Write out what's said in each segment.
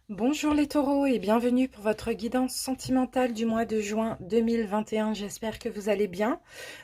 Bonjour les taureaux et bienvenue pour votre guidance sentimentale du mois de juin 2021. J'espère que vous allez bien.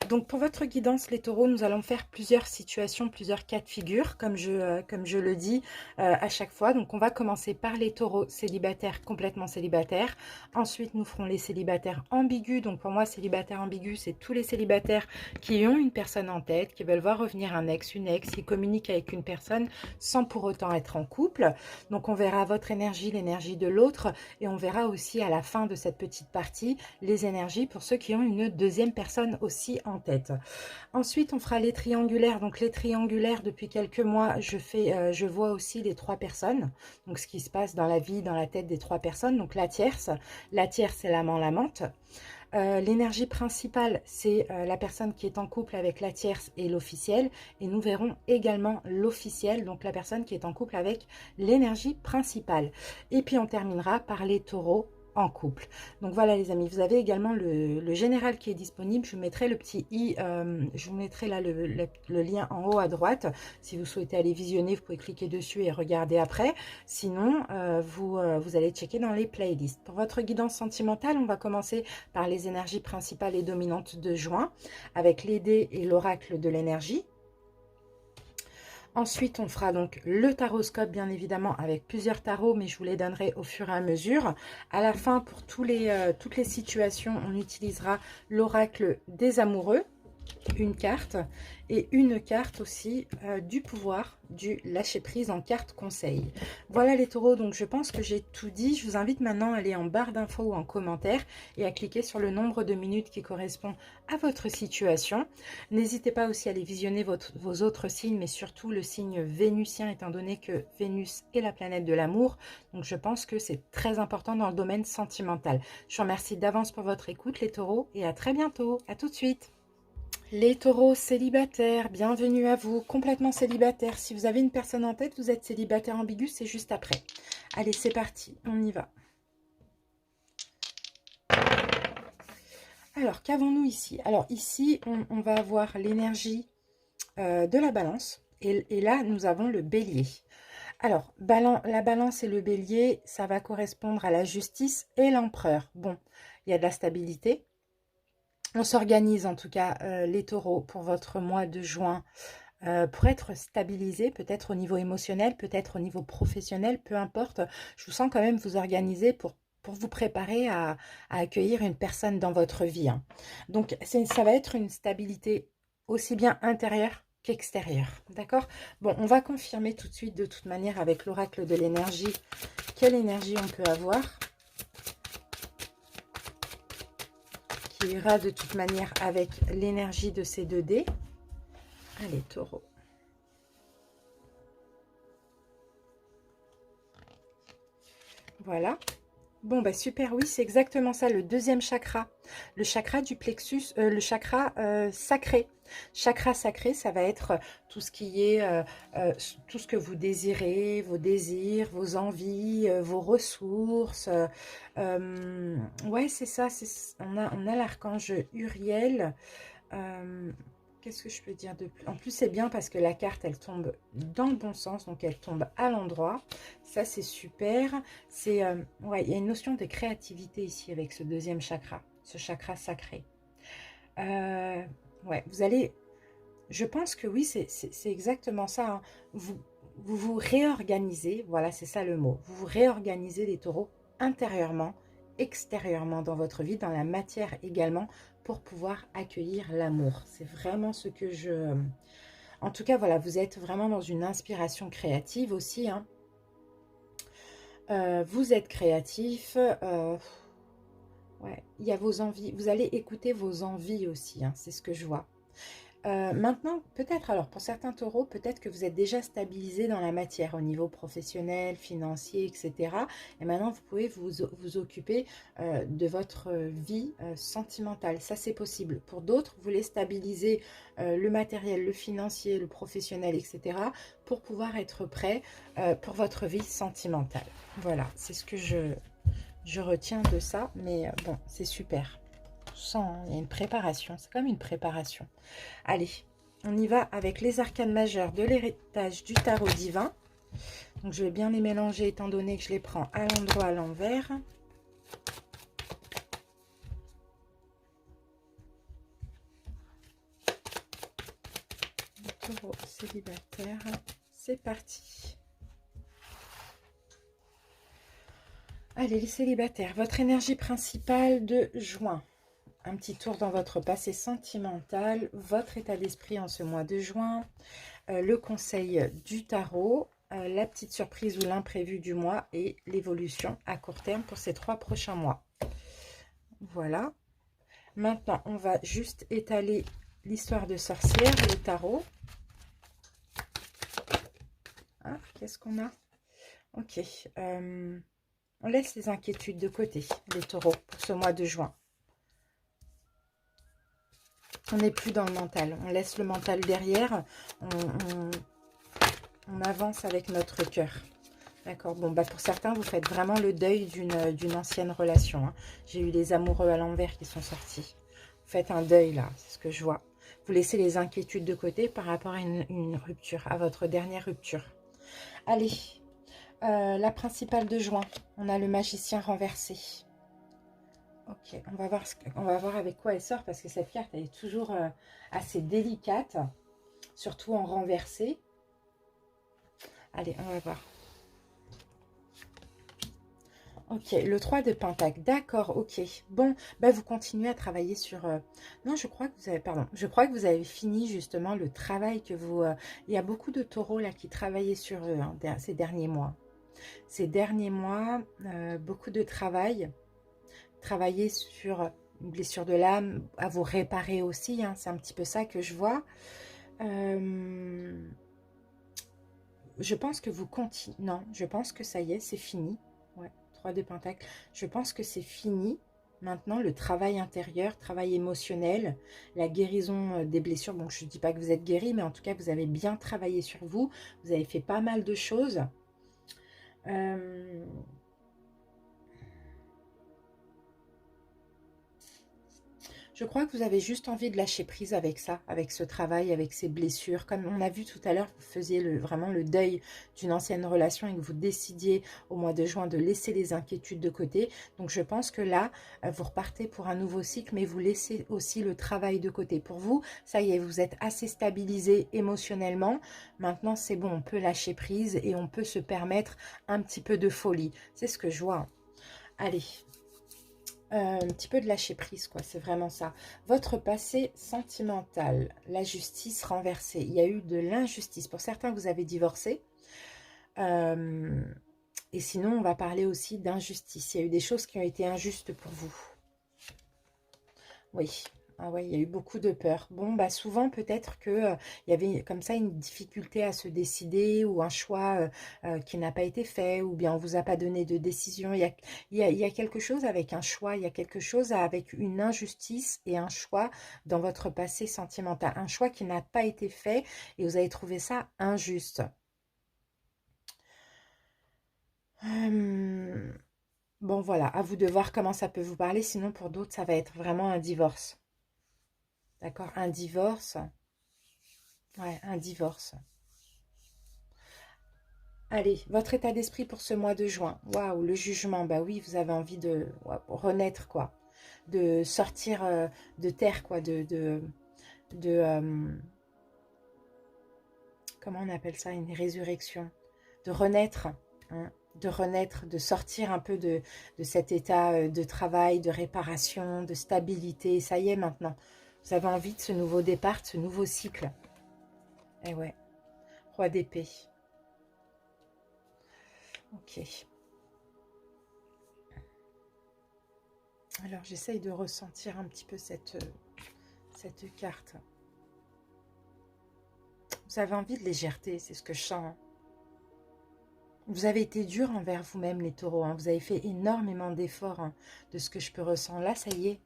Donc pour votre guidance les taureaux, nous allons faire plusieurs situations, plusieurs cas de figure comme je le dis à chaque fois. Donc on va commencer par les taureaux célibataires, complètement célibataires. Ensuite nous ferons les célibataires ambigus. Donc pour moi célibataire ambigu, c'est tous les célibataires qui ont une personne en tête, qui veulent voir revenir un ex, une ex, qui communiquent avec une personne sans pour autant être en couple. Donc on verra votre énergie, l'énergie de l'autre, et on verra aussi à la fin de cette petite partie les énergies pour ceux qui ont une deuxième personne aussi en tête. Ensuite, on fera les triangulaires. Donc les triangulaires, depuis quelques mois, je vois aussi les trois personnes. Donc ce qui se passe dans la vie, dans la tête des trois personnes. Donc la tierce c'est l'amant, l'amante. L'énergie principale, c'est la personne qui est en couple avec la tierce et l'officiel. Et nous verrons également l'officiel, donc la personne qui est en couple avec l'énergie principale. Et puis on terminera par les taureaux en couple. Donc voilà les amis, vous avez également le général qui est disponible. Je vous mettrai le petit i, je vous mettrai là le lien en haut à droite. Si vous souhaitez aller visionner, vous pouvez cliquer dessus et regarder après. Sinon, vous allez checker dans les playlists. Pour votre guidance sentimentale, on va commencer par les énergies principales et dominantes de juin, avec les dés et l'oracle de l'énergie. Ensuite, on fera donc le taroscope, bien évidemment, avec plusieurs tarots, mais je vous les donnerai au fur et à mesure. À la fin, pour toutes les situations, on utilisera l'oracle des amoureux, une carte, et une carte aussi du pouvoir, du lâcher prise en carte conseil. Voilà les taureaux, donc je pense que j'ai tout dit. Je vous invite maintenant à aller en barre d'infos ou en commentaire et à cliquer sur le nombre de minutes qui correspond à votre situation. N'hésitez pas aussi à aller visionner vos autres signes, mais surtout le signe vénusien, étant donné que Vénus est la planète de l'amour. Donc je pense que c'est très important dans le domaine sentimental. Je vous remercie d'avance pour votre écoute les taureaux et à très bientôt. À tout de suite. Les taureaux célibataires, bienvenue à vous, complètement célibataire. Si vous avez une personne en tête, vous êtes célibataire ambigu, c'est juste après. Allez, c'est parti, on y va. Alors, qu'avons-nous ici? Alors ici, on va avoir l'énergie de la balance. Et là, nous avons le bélier. Alors, la balance et le bélier, ça va correspondre à la justice et l'empereur. Bon, il y a de la stabilité. On s'organise en tout cas, les taureaux, pour votre mois de juin. Pour être stabilisé, peut-être au niveau émotionnel, peut-être au niveau professionnel, peu importe. Je vous sens quand même vous organiser pour vous préparer à accueillir une personne dans votre vie. Hein. Donc, ça va être une stabilité aussi bien intérieure qu'extérieure. D'accord? Bon, on va confirmer tout de suite, de toute manière, avec l'oracle de l'énergie, quelle énergie on peut avoir. Qui ira de toute manière avec l'énergie de ces 2 dés. Allez, taureau. Voilà. Bon, bah super, oui, c'est exactement ça, le deuxième chakra. Le chakra du plexus, le chakra sacré. Chakra sacré, ça va être tout ce qui est, tout ce que vous désirez, vos désirs, vos envies, vos ressources. Ouais, c'est ça, on a l'archange Uriel. Qu'est-ce que je peux dire de plus? En plus, c'est bien parce que la carte, elle tombe dans le bon sens, donc elle tombe à l'endroit. Ça, c'est super. Ouais, il y a une notion de créativité ici avec ce deuxième chakra, ce chakra sacré. Ouais, vous allez... Je pense que oui, c'est exactement ça. Hein. Vous réorganisez, voilà, c'est ça le mot. Vous vous réorganisez les taureaux intérieurement, extérieurement dans votre vie, dans la matière également, pour pouvoir accueillir l'amour. C'est vraiment ce que je... En tout cas, voilà, vous êtes vraiment dans une inspiration créative aussi. Hein. Vous êtes créatif. Ouais, il y a vos envies. Vous allez écouter vos envies aussi. Hein, c'est ce que je vois. Maintenant, peut-être, alors pour certains taureaux, peut-être que vous êtes déjà stabilisé dans la matière au niveau professionnel, financier, etc. Et maintenant, vous pouvez vous occuper de votre vie sentimentale. Ça, c'est possible. Pour d'autres, vous voulez stabiliser le matériel, le financier, le professionnel, etc. pour pouvoir être prêt pour votre vie sentimentale. Voilà, c'est ce que je retiens de ça. Mais bon, c'est super. Hein, il y a une préparation, c'est comme une préparation. Allez, on y va avec les arcanes majeures de l'héritage du tarot divin. Donc je vais bien les mélanger étant donné que je les prends à l'endroit à l'envers. Taureau célibataire, c'est parti. Allez les célibataires, votre énergie principale de juin. Un petit tour dans votre passé sentimental, votre état d'esprit en ce mois de juin, le conseil du tarot, la petite surprise ou l'imprévu du mois et l'évolution à court terme pour ces 3 prochains mois. Voilà. Maintenant, on va juste étaler l'histoire de sorcière, le tarot. Ah, qu'est-ce qu'on a? Ok. On laisse les inquiétudes de côté, les taureaux, pour ce mois de juin. On n'est plus dans le mental. On laisse le mental derrière. On avance avec notre cœur. D'accord. Bon, bah pour certains, vous faites vraiment le deuil d'une ancienne relation. Hein. J'ai eu les amoureux à l'envers qui sont sortis. Vous faites un deuil là, c'est ce que je vois. Vous laissez les inquiétudes de côté par rapport à une rupture, à votre dernière rupture. Allez, la principale de juin. On a le magicien renversé. Ok, on va voir avec quoi elle sort parce que cette carte elle est toujours assez délicate, surtout en renversé. Allez, on va voir. Ok, le 3 de Pentacle, d'accord, ok. Bon, bah vous continuez à travailler sur... Non, je crois que vous avez... Pardon, je crois que vous avez fini justement le travail que vous... Il y a beaucoup de taureaux là qui travaillaient sur eux hein, ces derniers mois. Ces derniers mois, beaucoup de travail. Travailler sur une blessure de l'âme, à vous réparer aussi, hein, c'est un petit peu ça que je vois. Je pense que vous continuez... Non, je pense que ça y est, c'est fini. Ouais, 3 de Pentacle. Je pense que c'est fini. Maintenant, le travail intérieur, travail émotionnel, la guérison des blessures. Bon, je ne dis pas que vous êtes guéri, mais en tout cas, vous avez bien travaillé sur vous. Vous avez fait pas mal de choses. Je crois que vous avez juste envie de lâcher prise avec ça, avec ce travail, avec ces blessures. Comme on a vu tout à l'heure, vous faisiez vraiment le deuil d'une ancienne relation et que vous décidiez au mois de juin de laisser les inquiétudes de côté. Donc je pense que là, vous repartez pour un nouveau cycle, mais vous laissez aussi le travail de côté. Pour vous, ça y est, vous êtes assez stabilisé émotionnellement. Maintenant, c'est bon, on peut lâcher prise et on peut se permettre un petit peu de folie. C'est ce que je vois. Allez, un petit peu de lâcher prise, quoi, c'est vraiment ça. Votre passé sentimental, la justice renversée. Il y a eu de l'injustice. Pour certains, vous avez divorcé. Et sinon, on va parler aussi d'injustice. Il y a eu des choses qui ont été injustes pour vous. Oui. Ah ouais, il y a eu beaucoup de peur. Bon, bah souvent peut-être que il y avait comme ça une difficulté à se décider ou un choix qui n'a pas été fait ou bien on vous a pas donné de décision. Il y a quelque chose avec un choix, il y a quelque chose avec une injustice et un choix dans votre passé sentimental. Un choix qui n'a pas été fait et vous avez trouvé ça injuste. Bon voilà, à vous de voir comment ça peut vous parler. Sinon pour d'autres, ça va être vraiment un divorce. D'accord? Un divorce. Ouais, un divorce. Allez, votre état d'esprit pour ce mois de juin. Waouh, le jugement. Bah oui, vous avez envie de renaître, quoi. De sortir de terre, quoi. De comment on appelle ça? Une résurrection. De renaître. Hein, de renaître, de sortir un peu de cet état de travail, de réparation, de stabilité. Ça y est, maintenant. Vous avez envie de ce nouveau départ, de ce nouveau cycle. Eh ouais. Roi d'épée. Ok. Alors, j'essaye de ressentir un petit peu cette carte. Vous avez envie de légèreté, c'est ce que je sens. Hein. Vous avez été dur envers vous-même, les taureaux. Hein. Vous avez fait énormément d'efforts hein, de ce que je peux ressentir. Là, ça y est,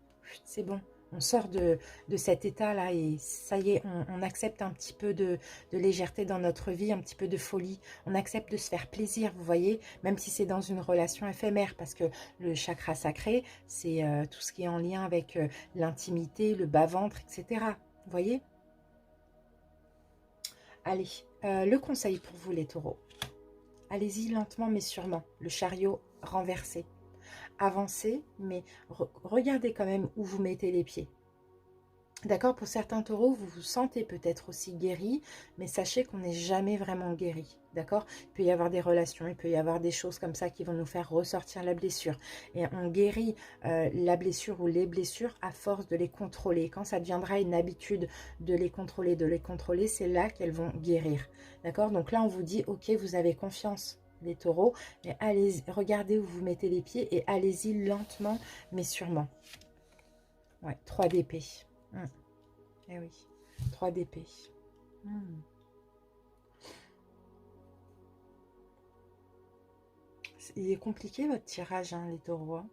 c'est bon. On sort de cet état-là et ça y est, on accepte un petit peu de légèreté dans notre vie, un petit peu de folie. On accepte de se faire plaisir, vous voyez, même si c'est dans une relation éphémère, parce que le chakra sacré, c'est tout ce qui est en lien avec l'intimité, le bas-ventre, etc. Vous voyez? Allez, le conseil pour vous, les taureaux. allez-y lentement mais sûrement. Le chariot renversé. Avancez, mais regardez quand même où vous mettez les pieds. D'accord, pour certains taureaux, vous vous sentez peut-être aussi guéri, mais sachez qu'on n'est jamais vraiment guéri. D'accord, il peut y avoir des relations, il peut y avoir des choses comme ça qui vont nous faire ressortir la blessure. Et on guérit la blessure ou les blessures à force de les contrôler. Quand ça deviendra une habitude de les contrôler, c'est là qu'elles vont guérir. D'accord, donc là on vous dit, ok, vous avez confiance les taureaux, mais allez, regardez où vous mettez les pieds et allez-y lentement, mais sûrement. Ouais, 3 d'épée. Eh oui, 3 d'épée. Il est compliqué votre tirage, hein, les taureaux. Hein.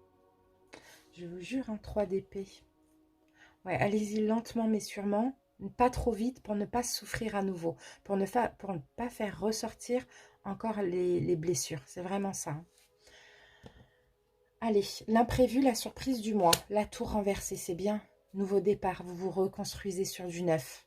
Je vous jure, hein, 3 d'épée. Ouais, allez-y lentement mais sûrement, pas trop vite pour ne pas souffrir à nouveau, pour ne pas faire ressortir encore les blessures. C'est vraiment ça. Hein. Allez, l'imprévu, la surprise du mois, la tour renversée, c'est bien. Nouveau départ, vous vous reconstruisez sur du neuf.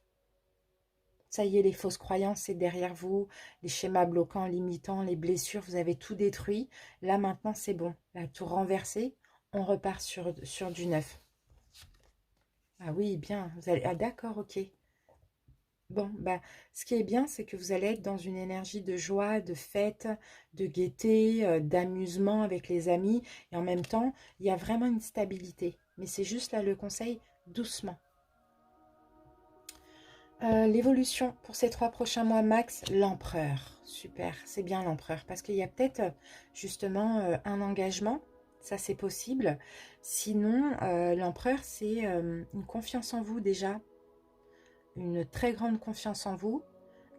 Ça y est, les fausses croyances, c'est derrière vous. Les schémas bloquants, limitants, les blessures, vous avez tout détruit. Là, maintenant, c'est bon. La tour renversée, on repart sur du neuf. Ah oui, bien. Vous allez... Ah d'accord, ok. Bon, bah, ce qui est bien, c'est que vous allez être dans une énergie de joie, de fête, de gaieté, d'amusement avec les amis. Et en même temps, il y a vraiment une stabilité. Mais c'est juste là le conseil, doucement. L'évolution pour ces 3 prochains mois max, l'empereur. Super, c'est bien l'empereur. Parce qu'il y a peut-être justement un engagement. Ça, c'est possible. Sinon, l'empereur, c'est une confiance en vous déjà. Une très grande confiance en vous.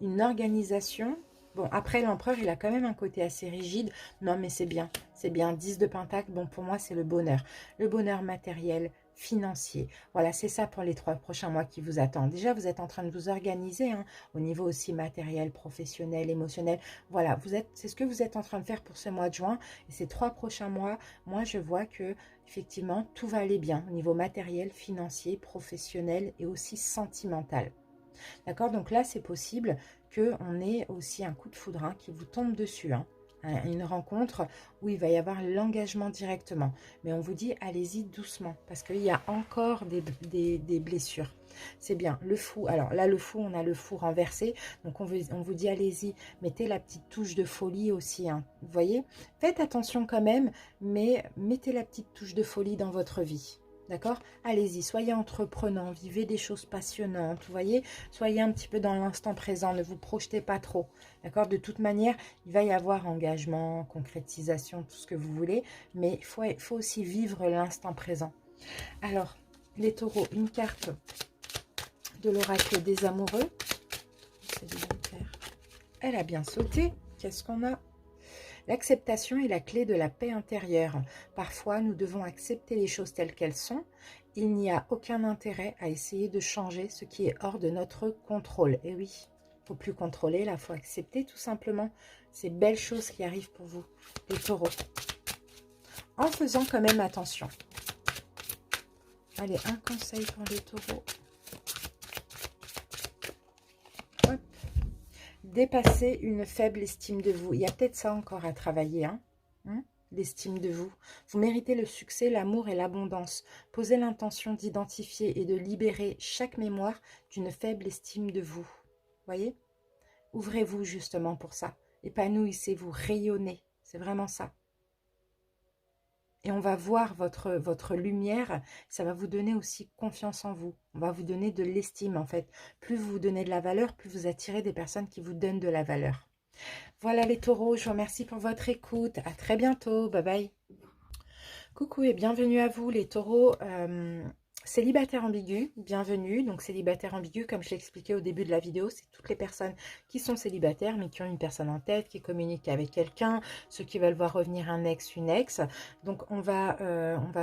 Une organisation. Bon, après, l'empereur, il a quand même un côté assez rigide. Non, mais c'est bien. C'est bien. 10 de pentacle, bon, pour moi, c'est le bonheur. Le bonheur matériel, financier. Voilà, c'est ça pour les 3 prochains mois qui vous attendent. Déjà, vous êtes en train de vous organiser hein, au niveau aussi matériel, professionnel, émotionnel. Voilà, c'est ce que vous êtes en train de faire pour ce mois de juin. Et ces 3 prochains mois, moi, je vois que effectivement, tout va aller bien au niveau matériel, financier, professionnel et aussi sentimental. D'accord, donc là, c'est possible qu'on ait aussi un coup de foudre hein, qui vous tombe dessus. Hein. Une rencontre où il va y avoir l'engagement directement. Mais on vous dit, allez-y doucement, parce qu'il y a encore des blessures. C'est bien, le fou. Alors là, le fou, on a le fou renversé. Donc on vous dit, allez-y, mettez la petite touche de folie aussi. Hein. Vous voyez, faites attention quand même, mais mettez la petite touche de folie dans votre vie. D'accord? Allez-y, soyez entreprenant, vivez des choses passionnantes, vous voyez? Soyez un petit peu dans l'instant présent, ne vous projetez pas trop. D'accord? De toute manière, il va y avoir engagement, concrétisation, tout ce que vous voulez, mais il faut aussi vivre l'instant présent. Alors, les taureaux, une carte de l'oracle des amoureux. Elle a bien sauté. Qu'est-ce qu'on a? L'acceptation est la clé de la paix intérieure. Parfois, nous devons accepter les choses telles qu'elles sont. Il n'y a aucun intérêt à essayer de changer ce qui est hors de notre contrôle. Et oui, il ne faut plus contrôler, là, il faut accepter tout simplement ces belles choses qui arrivent pour vous, les taureaux. En faisant quand même attention. Allez, un conseil pour les taureaux. Hop. Dépasser une faible estime de vous. Il y a peut-être ça encore à travailler, hein, l'estime de vous. Vous méritez le succès, l'amour et l'abondance. Posez l'intention d'identifier et de libérer chaque mémoire d'une faible estime de vous. Voyez? Ouvrez-vous justement pour ça. Épanouissez-vous, rayonnez. C'est vraiment ça. Et on va voir votre lumière, ça va vous donner aussi confiance en vous. On va vous donner de l'estime en fait. Plus vous vous donnez de la valeur, plus vous attirez des personnes qui vous donnent de la valeur. Voilà les taureaux, je vous remercie pour votre écoute. À très bientôt, bye bye. Coucou et bienvenue à vous les taureaux. Célibataire ambigu, bienvenue. Donc célibataire ambigu, comme je l'ai expliqué au début de la vidéo, c'est toutes les personnes qui sont célibataires mais qui ont une personne en tête, qui communiquent avec quelqu'un, ceux qui veulent voir revenir un ex, une ex. Donc on va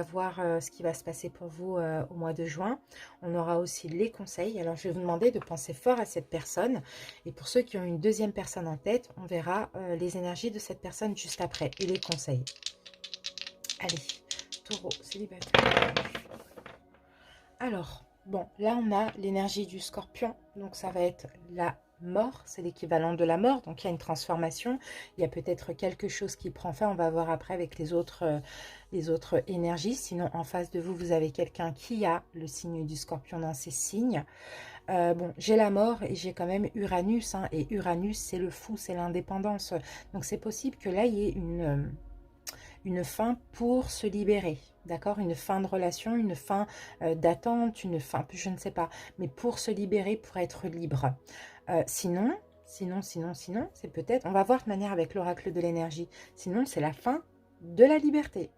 voir ce qui va se passer pour vous au mois de juin. On aura aussi les conseils. Alors je vais vous demander de penser fort à cette personne. Et pour ceux qui ont une deuxième personne en tête, on verra les énergies de cette personne juste après et les conseils. Allez, taureau, célibataire. Alors, bon, là on a l'énergie du scorpion, donc ça va être la mort, c'est l'équivalent de la mort, donc il y a une transformation, il y a peut-être quelque chose qui prend fin, on va voir après avec les autres énergies, sinon en face de vous, vous avez quelqu'un qui a le signe du scorpion dans ses signes. Bon, j'ai la mort et j'ai quand même Uranus, hein, et Uranus c'est le fou, c'est l'indépendance, donc c'est possible que là il y ait une fin pour se libérer, d'accord? Une fin de relation, une fin d'attente, une fin, je ne sais pas, mais pour se libérer, pour être libre. Sinon, c'est peut-être, on va voir de manière avec l'oracle de l'énergie, sinon c'est la fin de la liberté.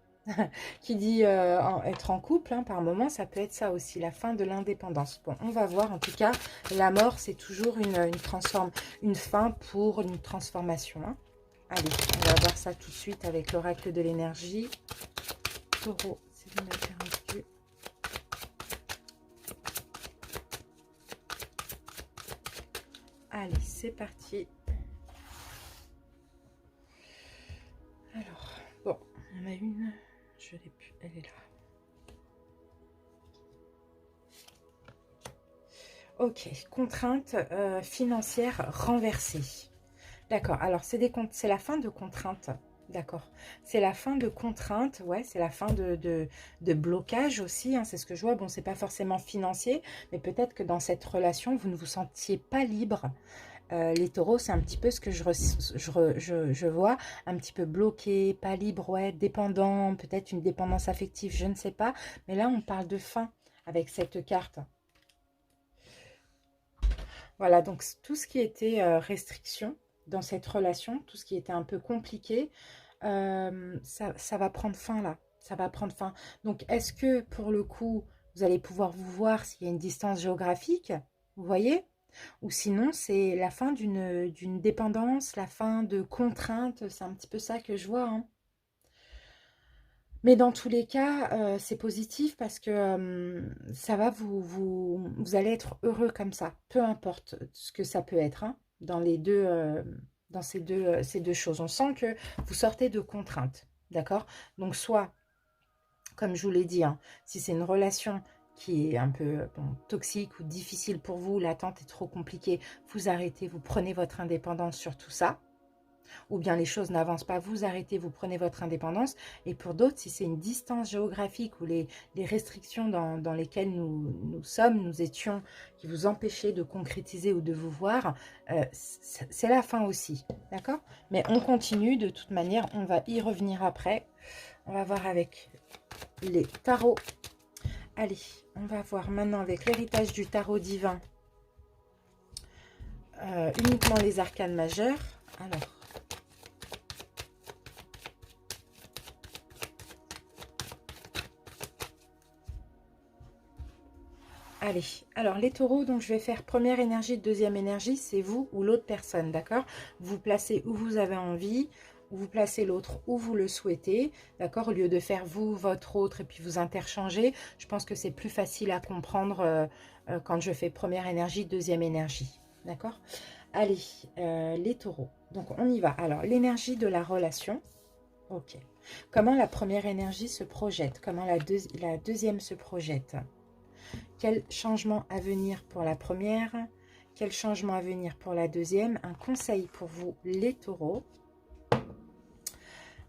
Qui dit être en couple, hein, par moment, ça peut être ça aussi, la fin de l'indépendance. Bon, on va voir, en tout cas, la mort, c'est toujours une fin pour une transformation, hein. Allez, on va voir ça tout de suite avec l'oracle de l'énergie. Taureau, c'est l'interrompu. Allez, c'est parti. Alors, bon, on a une, je l'ai plus, elle est là. Ok, contrainte financière renversée. D'accord, alors c'est la fin de contraintes. D'accord, c'est la fin de contraintes, ouais, c'est la fin de blocage aussi, hein, c'est ce que je vois. Bon, c'est pas forcément financier, mais peut-être que dans cette relation, vous ne vous sentiez pas libre. Les taureaux, c'est un petit peu ce que je vois, un petit peu bloqué, pas libre, ouais, dépendant, peut-être une dépendance affective, je ne sais pas. Mais là, on parle de fin avec cette carte. Voilà, donc tout ce qui était restriction dans cette relation, tout ce qui était un peu compliqué, ça va prendre fin là. Ça va prendre fin. Donc, est-ce que pour le coup, vous allez pouvoir vous voir s'il y a une distance géographique, vous voyez? Ou sinon, c'est la fin d'une dépendance, la fin de contraintes, c'est un petit peu ça que je vois, hein. Mais dans tous les cas, c'est positif parce que ça va vous allez être heureux comme ça, peu importe ce que ça peut être, hein, dans les deux, dans ces deux choses. On sent que vous sortez de contraintes, d'accord? Donc soit, comme je vous l'ai dit, hein, si c'est une relation qui est un peu bon, toxique ou difficile pour vous, l'attente est trop compliquée, vous arrêtez, vous prenez votre indépendance sur tout ça. Ou bien les choses n'avancent pas, vous arrêtez, vous prenez votre indépendance. Et pour d'autres, si c'est une distance géographique ou les restrictions dans lesquelles nous sommes, nous étions, qui vous empêchaient de concrétiser ou de vous voir, c'est la fin aussi, d'accord? Mais on continue, de toute manière, on va y revenir après. On va voir avec les tarots. Allez, on va voir maintenant avec l'héritage du tarot divin, uniquement les arcanes majeures. Alors, allez, alors les taureaux, donc je vais faire première énergie, deuxième énergie, c'est vous ou l'autre personne, d'accord? Vous placez où vous avez envie, ou vous placez l'autre où vous le souhaitez, d'accord? Au lieu de faire vous, votre autre, et puis vous interchanger, je pense que c'est plus facile à comprendre quand je fais première énergie, deuxième énergie, d'accord? Allez, les taureaux, donc on y va. Alors, l'énergie de la relation, ok. Comment la première énergie se projette? Comment la deuxième se projette? Quel changement à venir pour la première? Quel changement à venir pour la deuxième? Un conseil pour vous, les taureaux.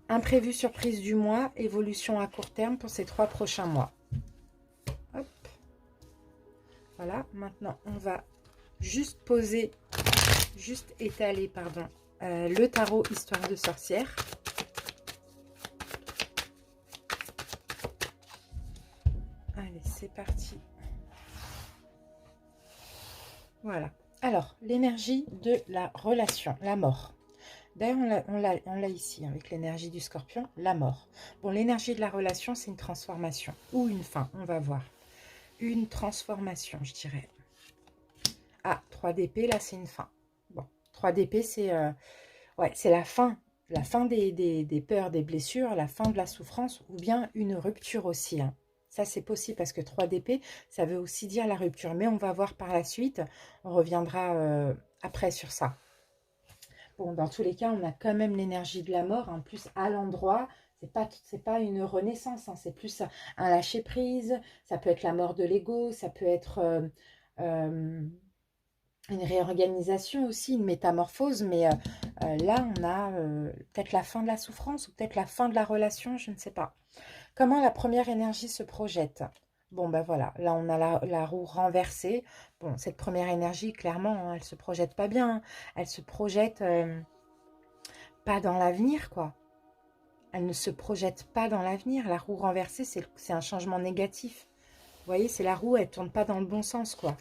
Imprévu surprise du mois, évolution à court terme pour ces 3 prochains mois. Hop. Voilà, maintenant on va juste poser, juste étaler, pardon, le tarot Histoire de sorcière. Allez, c'est parti. Voilà. Alors, l'énergie de la relation, la mort. D'ailleurs, on l'a ici, avec l'énergie du scorpion, la mort. Bon, l'énergie de la relation, c'est une transformation ou une fin, on va voir. Une transformation, je dirais. Ah, 3 d'épée, là, c'est une fin. Bon, 3 d'épée, c'est ouais, c'est la fin des peurs, des blessures, la fin de la souffrance, ou bien une rupture aussi, hein. Ça, c'est possible parce que 3 d'épée, ça veut aussi dire la rupture. Mais on va voir par la suite, on reviendra après sur ça. Bon, dans tous les cas, on a quand même l'énergie de la mort. En plus, à l'endroit, c'est pas une renaissance, hein, c'est plus un lâcher-prise. Ça peut être la mort de l'ego, ça peut être... euh, une réorganisation aussi, une métamorphose, mais là, on a peut-être la fin de la souffrance ou peut-être la fin de la relation, je ne sais pas. Comment la première énergie se projette? Bon, ben voilà, là, on a la roue renversée. Bon, cette première énergie, clairement, hein, elle se projette pas bien, hein. Elle se projette pas dans l'avenir, quoi. Elle ne se projette pas dans l'avenir. La roue renversée, c'est un changement négatif. Vous voyez, c'est la roue, elle tourne pas dans le bon sens, quoi.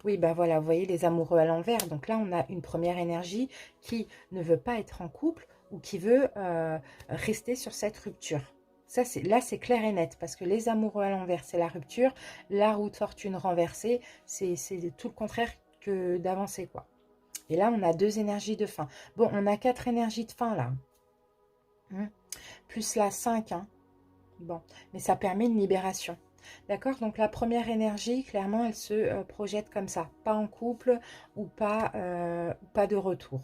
Oui, ben voilà, vous voyez les amoureux à l'envers. Donc là, on a une première énergie qui ne veut pas être en couple ou qui veut rester sur cette rupture. Ça, là, c'est clair et net parce que les amoureux à l'envers, c'est la rupture. La roue de fortune renversée, c'est tout le contraire que d'avancer, quoi. Et là, on a deux énergies de fin. Bon, on a quatre énergies de fin, là. Plus la 5, hein. Bon, mais ça permet une libération. D'accord? Donc la première énergie, clairement, elle se projette comme ça. Pas en couple ou pas de retour.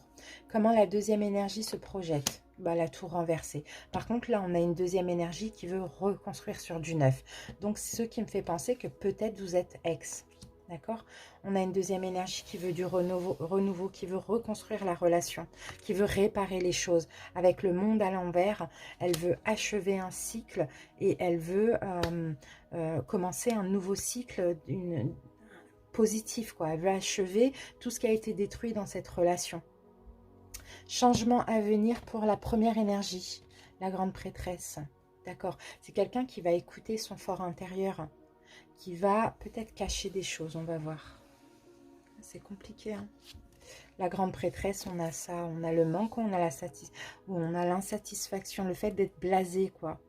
Comment la deuxième énergie se projette? Bah, la tour renversée. Par contre, là, on a une deuxième énergie qui veut reconstruire sur du neuf. Donc, c'est ce qui me fait penser que peut-être vous êtes ex. D'accord? On a une deuxième énergie qui veut du renouveau, qui veut reconstruire la relation, qui veut réparer les choses. Avec le monde à l'envers, elle veut achever un cycle et elle veut commencer un nouveau cycle positif, quoi. Elle veut achever tout ce qui a été détruit dans cette relation. Changement à venir pour la première énergie, la grande prêtresse. D'accord? C'est quelqu'un qui va écouter son fort intérieur, qui va peut-être cacher des choses, on va voir. C'est compliqué, hein. La grande prêtresse, on a ça, on a le manque, on a l'insatisfaction, le fait d'être blasé, quoi.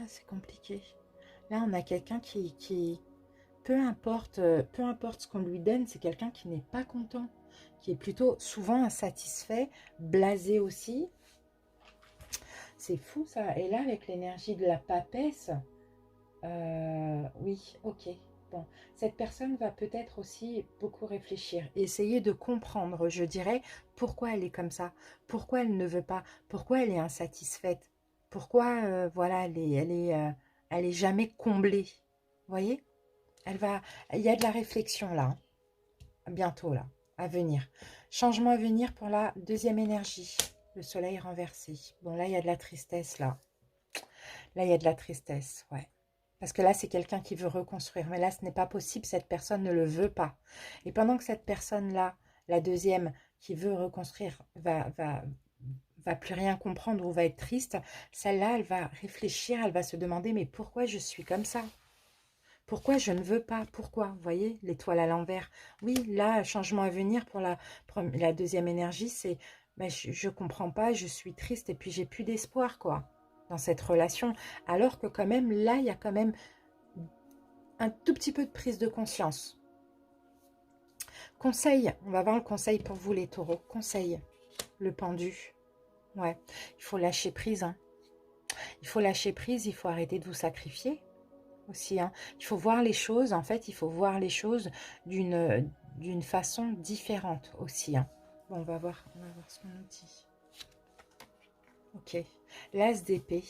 C'est compliqué. Là, on a quelqu'un qui peu importe ce qu'on lui donne, c'est quelqu'un qui n'est pas content, qui est plutôt souvent insatisfait, blasé aussi. C'est fou ça. Et là, avec l'énergie de la papesse, oui, ok. Bon, cette personne va peut-être aussi beaucoup réfléchir et essayer de comprendre, je dirais, pourquoi elle est comme ça, pourquoi elle ne veut pas, pourquoi elle est insatisfaite, pourquoi, voilà, elle est jamais comblée. Vous voyez? Il y a de la réflexion là, hein, bientôt là, à venir. Changement à venir pour la deuxième énergie, le soleil renversé. Bon, là, il y a de la tristesse là. Là, il y a de la tristesse, ouais. Parce que là, c'est quelqu'un qui veut reconstruire. Mais là, ce n'est pas possible, cette personne ne le veut pas. Et pendant que cette personne-là, la deuxième, qui veut reconstruire, va plus rien comprendre ou va être triste, celle-là, elle va réfléchir, elle va se demander, mais pourquoi je suis comme ça? Pourquoi je ne veux pas? Pourquoi? Vous voyez, l'étoile à l'envers. Oui, là, changement à venir pour la deuxième énergie, c'est ben, je comprends pas, je suis triste et puis j'ai plus d'espoir, quoi, dans cette relation. Alors que quand même, là, il y a quand même un tout petit peu de prise de conscience. Conseil, on va voir le conseil pour vous, les taureaux. Conseil, le pendu. Ouais, il faut lâcher prise, hein. Il faut lâcher prise, il faut arrêter de vous sacrifier. Aussi, hein. Il faut voir les choses, en fait, il faut voir les choses d'une façon différente aussi, hein. Bon, on va voir ce qu'on nous dit. Ok, l'as d'épée.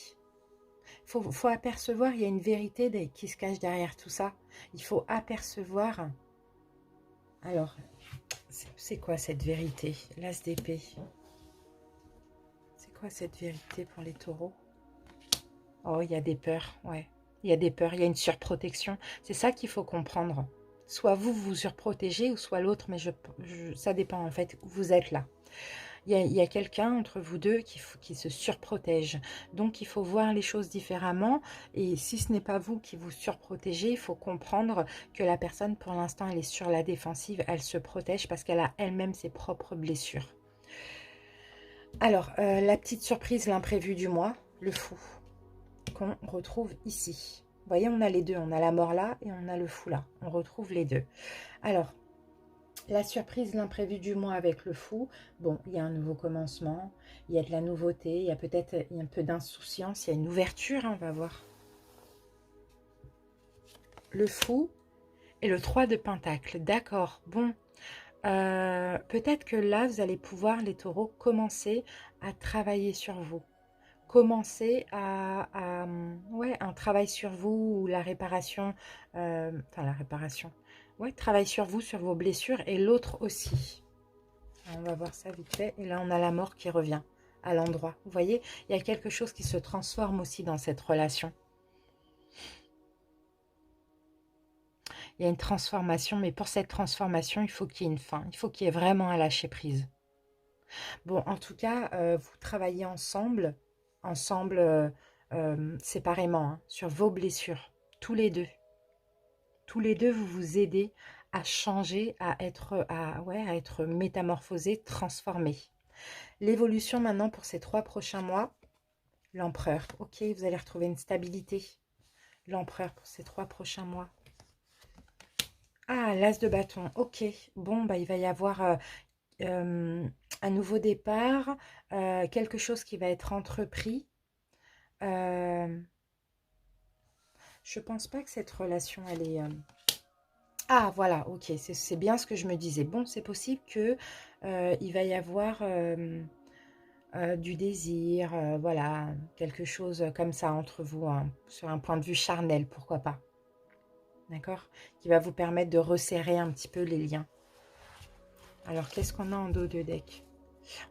Faut apercevoir, il y a une vérité qui se cache derrière tout ça. Il faut apercevoir. Alors, c'est quoi cette vérité? L'as d'épée. C'est quoi cette vérité pour les taureaux? Oh, il y a des peurs, ouais. Il y a des peurs, il y a une surprotection. C'est ça qu'il faut comprendre. Soit vous vous surprotégez, ou soit l'autre, mais ça dépend en fait où vous êtes là. Il y a quelqu'un entre vous deux qui se surprotège. Donc il faut voir les choses différemment. Et si ce n'est pas vous qui vous surprotégez, il faut comprendre que la personne, pour l'instant, elle est sur la défensive. Elle se protège parce qu'elle a elle-même ses propres blessures. Alors, la petite surprise, l'imprévu du mois, le fou, qu'on retrouve ici. Vous voyez, on a les deux. On a la mort là et on a le fou là. On retrouve les deux. Alors, la surprise, l'imprévu du mois avec le fou. Bon, il y a un nouveau commencement. Il y a de la nouveauté. Il y a peut-être un peu d'insouciance. Il y a une ouverture, hein, on va voir. Le fou et le 3 de pentacle. D'accord, bon. Peut-être que là, vous allez pouvoir, les taureaux, commencer à travailler sur vous. Commencer ouais, un travail sur vous ou la réparation, enfin la réparation, Ouais, travaille sur vous, sur vos blessures, et l'autre aussi. Alors, on va voir ça vite fait. Et là, on a la mort qui revient à l'endroit. Vous voyez, il y a quelque chose qui se transforme aussi dans cette relation. Il y a une transformation, mais pour cette transformation, il faut qu'il y ait une fin. Il faut qu'il y ait vraiment un lâcher-prise. Bon, en tout cas, vous travaillez séparément, hein, sur vos blessures, tous les deux. Tous les deux, vous vous aidez à changer, ouais, à être métamorphosé, transformé. L'évolution maintenant pour ces 3 prochains mois, l'empereur. Ok, vous allez retrouver une stabilité. L'empereur pour ces 3 prochains mois. Ah, l'as de bâton. Ok, bon, bah, il va y avoir un nouveau départ, quelque chose qui va être entrepris. Je pense pas que cette relation, elle est... Ah, voilà, ok, c'est bien ce que je me disais. Bon, c'est possible que il va y avoir du désir, voilà, quelque chose comme ça entre vous, hein, sur un point de vue charnel, pourquoi pas. D'accord? Qui va vous permettre de resserrer un petit peu les liens. Alors, qu'est-ce qu'on a en dos de deck?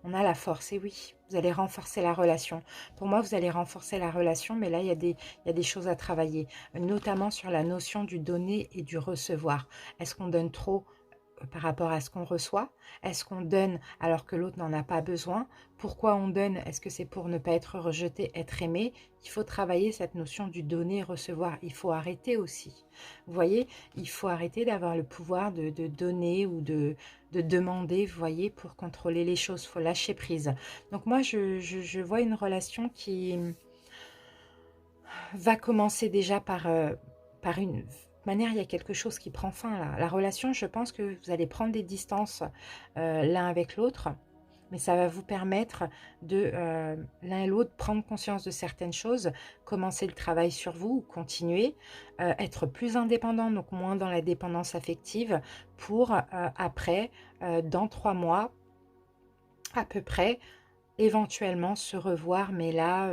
On a la force, et oui, vous allez renforcer la relation. Pour moi, vous allez renforcer la relation, mais là, il y a des choses à travailler, notamment sur la notion du donner et du recevoir. Est-ce qu'on donne trop par rapport à ce qu'on reçoit? Est-ce qu'on donne alors que l'autre n'en a pas besoin? Pourquoi on donne? Est-ce que c'est pour ne pas être rejeté, être aimé? Il faut travailler cette notion du donner, recevoir. Il faut arrêter aussi. Vous voyez, il faut arrêter d'avoir le pouvoir de donner ou de demander, vous voyez, pour contrôler les choses. Il faut lâcher prise. Donc moi, je vois une relation qui va commencer déjà par une manière, il y a quelque chose qui prend fin là. La relation, je pense que vous allez prendre des distances l'un avec l'autre, mais ça va vous permettre de, l'un et l'autre, prendre conscience de certaines choses, commencer le travail sur vous, continuer, être plus indépendant, donc moins dans la dépendance affective, pour après, dans 3 mois, à peu près, éventuellement se revoir, mais là,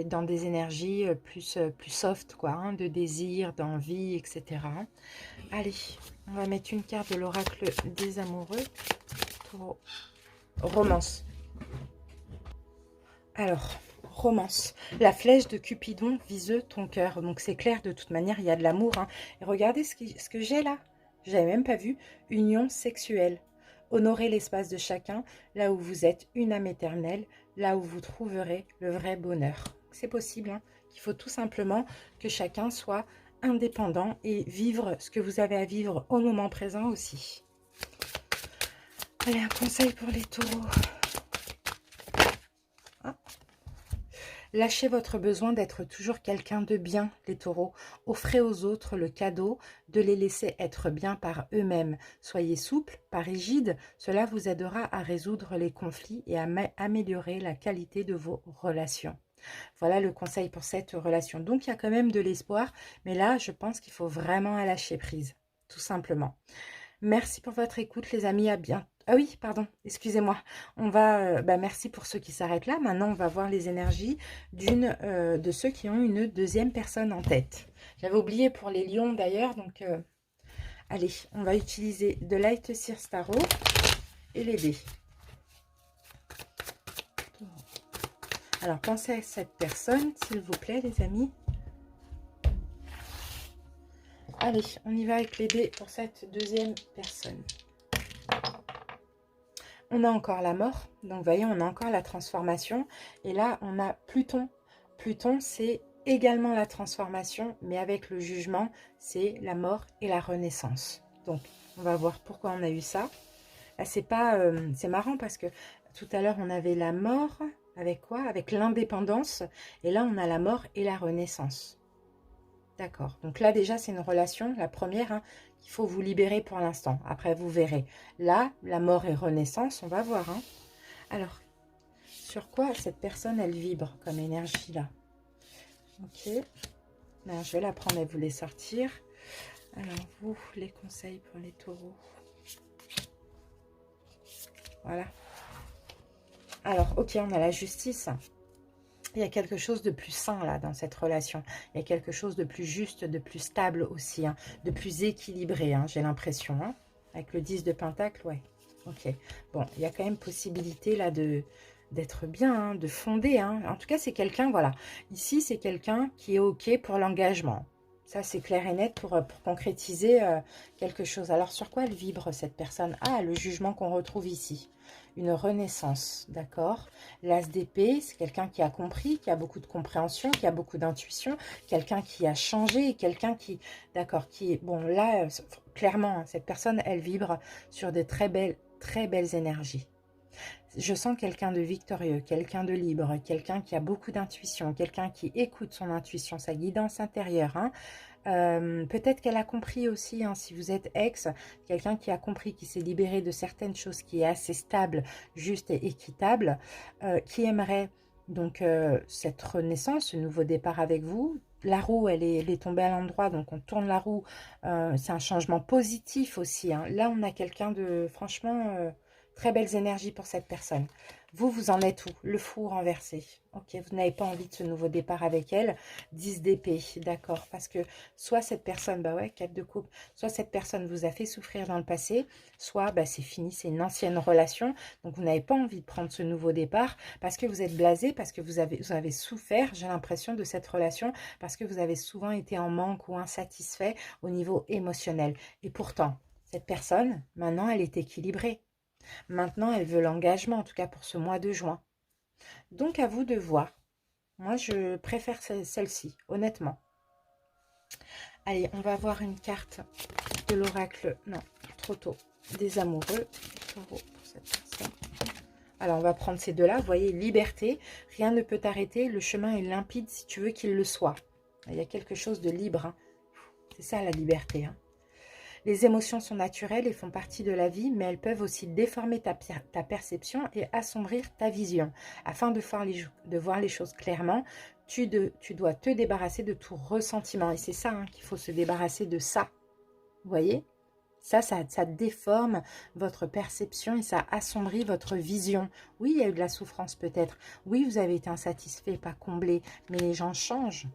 dans des énergies plus soft, quoi, hein, de désir, d'envie, etc. Allez, on va mettre une carte de l'oracle des amoureux. Taureau. Romance. Alors, romance. La flèche de Cupidon vise ton cœur. Donc c'est clair, de toute manière, il y a de l'amour, hein. Et regardez ce que j'ai là. J'avais même pas vu. Union sexuelle. Honorez l'espace de chacun, là où vous êtes une âme éternelle, là où vous trouverez le vrai bonheur. C'est possible, hein. Il faut tout simplement que chacun soit indépendant et vivre ce que vous avez à vivre au moment présent aussi. Allez, un conseil pour les taureaux. Ah. Lâchez votre besoin d'être toujours quelqu'un de bien, les taureaux. Offrez aux autres le cadeau de les laisser être bien par eux-mêmes. Soyez souple, pas rigide. Cela vous aidera à résoudre les conflits et à améliorer la qualité de vos relations. Voilà le conseil pour cette relation. Donc, il y a quand même de l'espoir. Mais là, je pense qu'il faut vraiment lâcher prise, tout simplement. Merci pour votre écoute, les amis. À bientôt. Ah oui, pardon, excusez-moi. Merci pour ceux qui s'arrêtent là. Maintenant, on va voir les énergies de ceux qui ont une deuxième personne en tête. J'avais oublié pour les lions d'ailleurs. Donc, allez, on va utiliser de Light Seer Tarot et les dés. Alors, pensez à cette personne, s'il vous plaît, les amis. Allez, on y va avec les dés pour cette deuxième personne. On a encore la mort, donc vous voyez, on a encore la transformation. Et là, on a Pluton. Pluton, c'est également la transformation, mais avec le jugement, c'est la mort et la renaissance. Donc, on va voir pourquoi on a eu ça. Là, c'est marrant parce que tout à l'heure, on avait la mort, avec quoi? Avec l'indépendance. Et là, on a la mort et la renaissance. D'accord. Donc là, déjà, c'est une relation, la première, hein, qu'il faut vous libérer pour l'instant. Après, vous verrez. Là, la mort et renaissance, on va voir. Hein. Alors, sur quoi cette personne, elle vibre comme énergie, là? Ok. Alors, je vais la prendre et vous les sortir. Alors, vous, les conseils pour les taureaux. Voilà. Alors, ok, on a la justice. Il y a quelque chose de plus sain là dans cette relation. Il y a quelque chose de plus juste, de plus stable aussi, hein, de plus équilibré, hein, j'ai l'impression. Hein. Avec le 10 de Pentacle, ouais. Ok. Bon, il y a quand même possibilité là d'être bien, hein, de fonder. Hein. En tout cas, c'est quelqu'un, voilà. Ici, c'est quelqu'un qui est ok pour l'engagement. Ça, c'est clair et net pour concrétiser quelque chose. Alors, sur quoi elle vibre, cette personne? Ah, le jugement qu'on retrouve ici. Une renaissance, d'accord? L'as d'épée, c'est quelqu'un qui a compris, qui a beaucoup de compréhension, qui a beaucoup d'intuition, quelqu'un qui a changé, quelqu'un qui, d'accord, qui est, bon, là, clairement, hein, cette personne, elle vibre sur de très belles énergies. Je sens quelqu'un de victorieux, quelqu'un de libre, quelqu'un qui a beaucoup d'intuition, quelqu'un qui écoute son intuition, sa guidance intérieure. Hein. Peut-être qu'elle a compris aussi, hein, si vous êtes ex, quelqu'un qui a compris, qui s'est libéré de certaines choses, qui est assez stable, juste et équitable, qui aimerait donc cette renaissance, ce nouveau départ avec vous. La roue, elle est tombée à l'endroit, donc on tourne la roue. C'est un changement positif aussi. Hein. Là, on a quelqu'un de, franchement... très belles énergies pour cette personne. Vous, vous en êtes où? Le fou renversé. Ok, vous n'avez pas envie de ce nouveau départ avec elle. 10 d'épée, d'accord. Parce que soit cette personne, bah ouais, 4 de coupe, soit cette personne vous a fait souffrir dans le passé, soit bah, c'est fini, c'est une ancienne relation. Donc vous n'avez pas envie de prendre ce nouveau départ parce que vous êtes blasé, parce que vous avez souffert, j'ai l'impression, de cette relation, parce que vous avez souvent été en manque ou insatisfait au niveau émotionnel. Et pourtant, cette personne, maintenant, elle est équilibrée. Maintenant, elle veut l'engagement, en tout cas pour ce mois de juin. Donc, à vous de voir. Moi, je préfère celle-ci, honnêtement. Allez, on va voir une carte de l'oracle. Non, trop tôt. Des amoureux. Taureau pour cette personne. Alors, on va prendre ces deux-là. Vous voyez, liberté. Rien ne peut t'arrêter. Le chemin est limpide si tu veux qu'il le soit. Il y a quelque chose de libre. Hein. C'est ça, la liberté. Hein. Les émotions sont naturelles et font partie de la vie, mais elles peuvent aussi déformer ta perception et assombrir ta vision. Afin de voir les choses clairement, tu dois te débarrasser de tout ressentiment. Et c'est ça hein, qu'il faut se débarrasser de ça. Vous voyez ça déforme votre perception et ça assombrit votre vision. Oui, il y a eu de la souffrance peut-être. Oui, vous avez été insatisfait, pas comblé, mais les gens changent.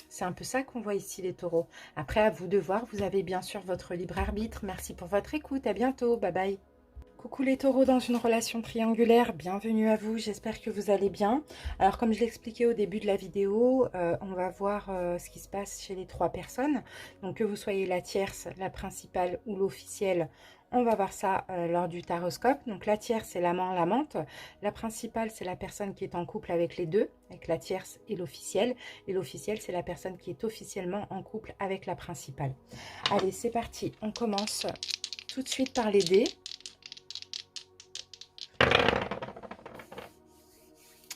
C'est un peu ça qu'on voit ici, les taureaux. Après, à vous de voir. Vous avez bien sûr votre libre arbitre. Merci pour votre écoute. À bientôt. Bye bye. Coucou les taureaux dans une relation triangulaire, bienvenue à vous, j'espère que vous allez bien. Alors comme je l'expliquais au début de la vidéo, on va voir ce qui se passe chez les trois personnes. Donc que vous soyez la tierce, la principale ou l'officielle, on va voir ça lors du taroscope. Donc la tierce c'est l'amant, l'amante. La principale c'est la personne qui est en couple avec les deux, avec la tierce et l'officielle. Et l'officielle c'est la personne qui est officiellement en couple avec la principale. Allez c'est parti, on commence tout de suite par les dés.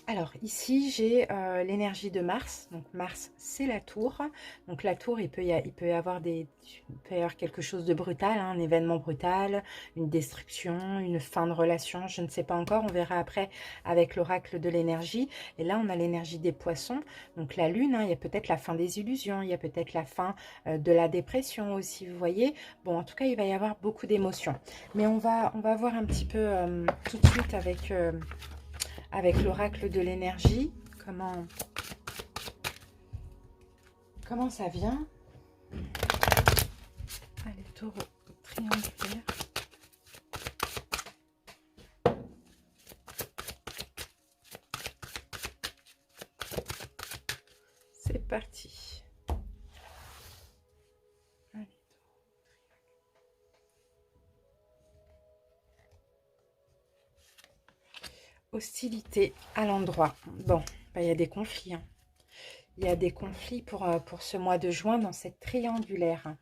Alors ici j'ai l'énergie de Mars, donc Mars c'est la tour, donc la tour il peut y avoir quelque chose de brutal, hein, un événement brutal, une destruction, une fin de relation, je ne sais pas encore, on verra après avec l'oracle de l'énergie. Et là on a l'énergie des poissons, donc la lune, hein, il y a peut-être la fin des illusions, il y a peut-être la fin de la dépression aussi, vous voyez. Bon en tout cas il va y avoir beaucoup d'émotions, mais on va voir un petit peu tout de suite avec l'oracle de l'énergie, comment ça vient. Allez, taureau triangulaire. C'est parti. Allez, hostilité à l'endroit. Bon, bah, il y a des conflits. Hein. Il y a des conflits pour ce mois de juin dans cette triangulaire.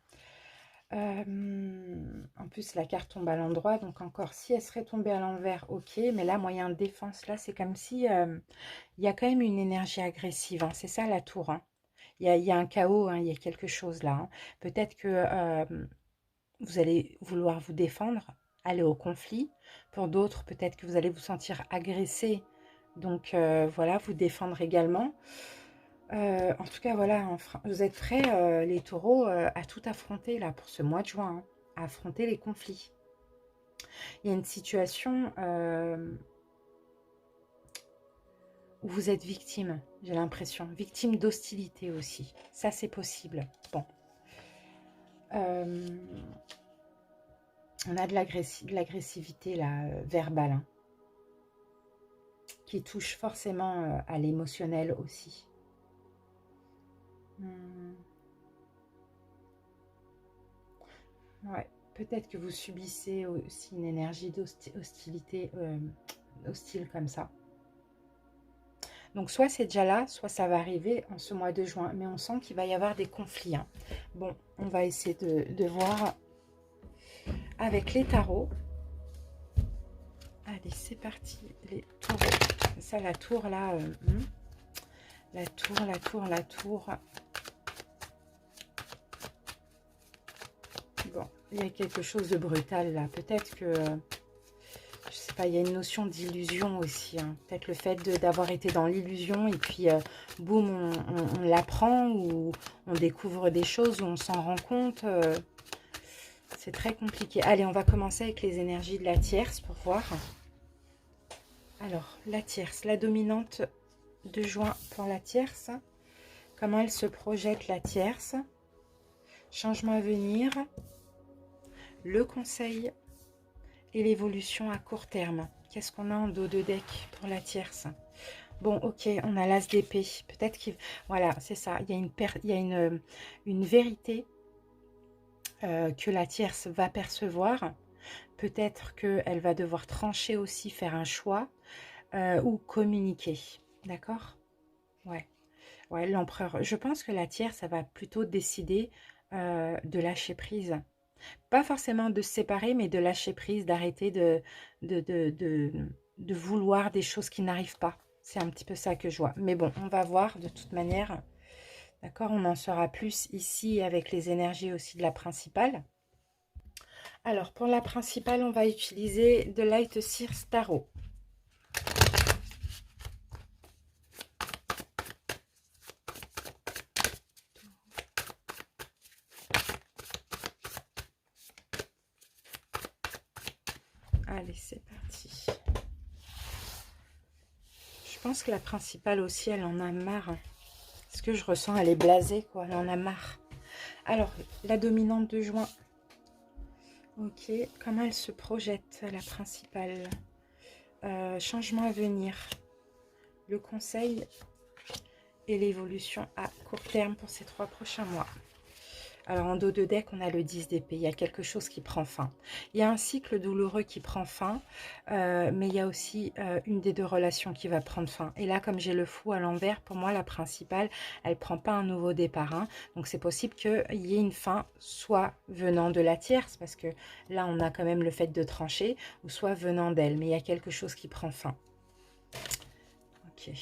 En plus, la carte tombe à l'endroit. Donc encore, si elle serait tombée à l'envers, ok. Mais là, moyen de défense, là, c'est comme si il y a quand même une énergie agressive. Hein. C'est ça la tour. Hein. Il y a un chaos, hein. Il y a quelque chose là. Hein. Peut-être que vous allez vouloir vous défendre, aller au conflit. Pour d'autres, peut-être que vous allez vous sentir agressé. Donc voilà, vous défendre également. En tout cas, voilà, vous êtes prêts, les taureaux, à tout affronter là pour ce mois de juin, hein, à affronter les conflits. Il y a une situation, vous êtes victime, j'ai l'impression. Victime d'hostilité aussi. Ça, c'est possible. Bon. On a de l'agressivité, là, verbale, hein, qui touche forcément à l'émotionnel aussi. Ouais. Peut-être que vous subissez aussi une énergie d'hostilité, hostile comme ça. Donc, soit c'est déjà là, soit ça va arriver en ce mois de juin. Mais on sent qu'il va y avoir des conflits, hein. Bon, on va essayer de voir avec les tarots. Allez, c'est parti. Les tours. Ça, la tour, là. La tour, la tour, la tour. Bon, il y a quelque chose de brutal, là. Peut-être que... je sais pas, il y a une notion d'illusion aussi, hein. Peut-être le fait d'avoir été dans l'illusion et puis boum, on l'apprend ou on découvre des choses où on s'en rend compte. C'est très compliqué. Allez, on va commencer avec les énergies de la tierce pour voir. Alors, la tierce, la dominante de juin pour la tierce. Comment elle se projette, la tierce? Changement à venir. Le conseil et l'évolution à court terme. Qu'est-ce qu'on a en dos de deck pour la tierce? Bon, ok, on a l'as d'épée. Peut-être qu'il... Voilà, c'est ça. Il y a une vérité que la tierce va percevoir. Peut-être qu'elle va devoir trancher aussi, faire un choix ou communiquer. D'accord? Ouais. Ouais, l'empereur. Je pense que la tierce, ça va plutôt décider de lâcher prise. Pas forcément de se séparer, mais de lâcher prise, d'arrêter de, de, de, de vouloir des choses qui n'arrivent pas. C'est un petit peu ça que je vois. Mais bon, on va voir de toute manière. D'accord, on en saura plus ici avec les énergies aussi de la principale. Alors, pour la principale, on va utiliser de Light Seers Tarot. Allez, c'est parti. Je pense que la principale aussi, elle en a marre. Ce que je ressens, elle est blasée, quoi. Elle en a marre. Alors, la dominante de juin. Ok, comment elle se projette, la principale? Changement à venir. Le conseil et l'évolution à court terme pour ces 3 prochains mois. Alors, en dos de deck, on a le 10 d'épée. Il y a quelque chose qui prend fin. Il y a un cycle douloureux qui prend fin, mais il y a aussi une des deux relations qui va prendre fin. Et là, comme j'ai le fou à l'envers, pour moi, la principale, elle ne prend pas un nouveau départ, hein. Donc, c'est possible qu'il y ait une fin, soit venant de la tierce, parce que là, on a quand même le fait de trancher, ou soit venant d'elle. Mais il y a quelque chose qui prend fin. Ok.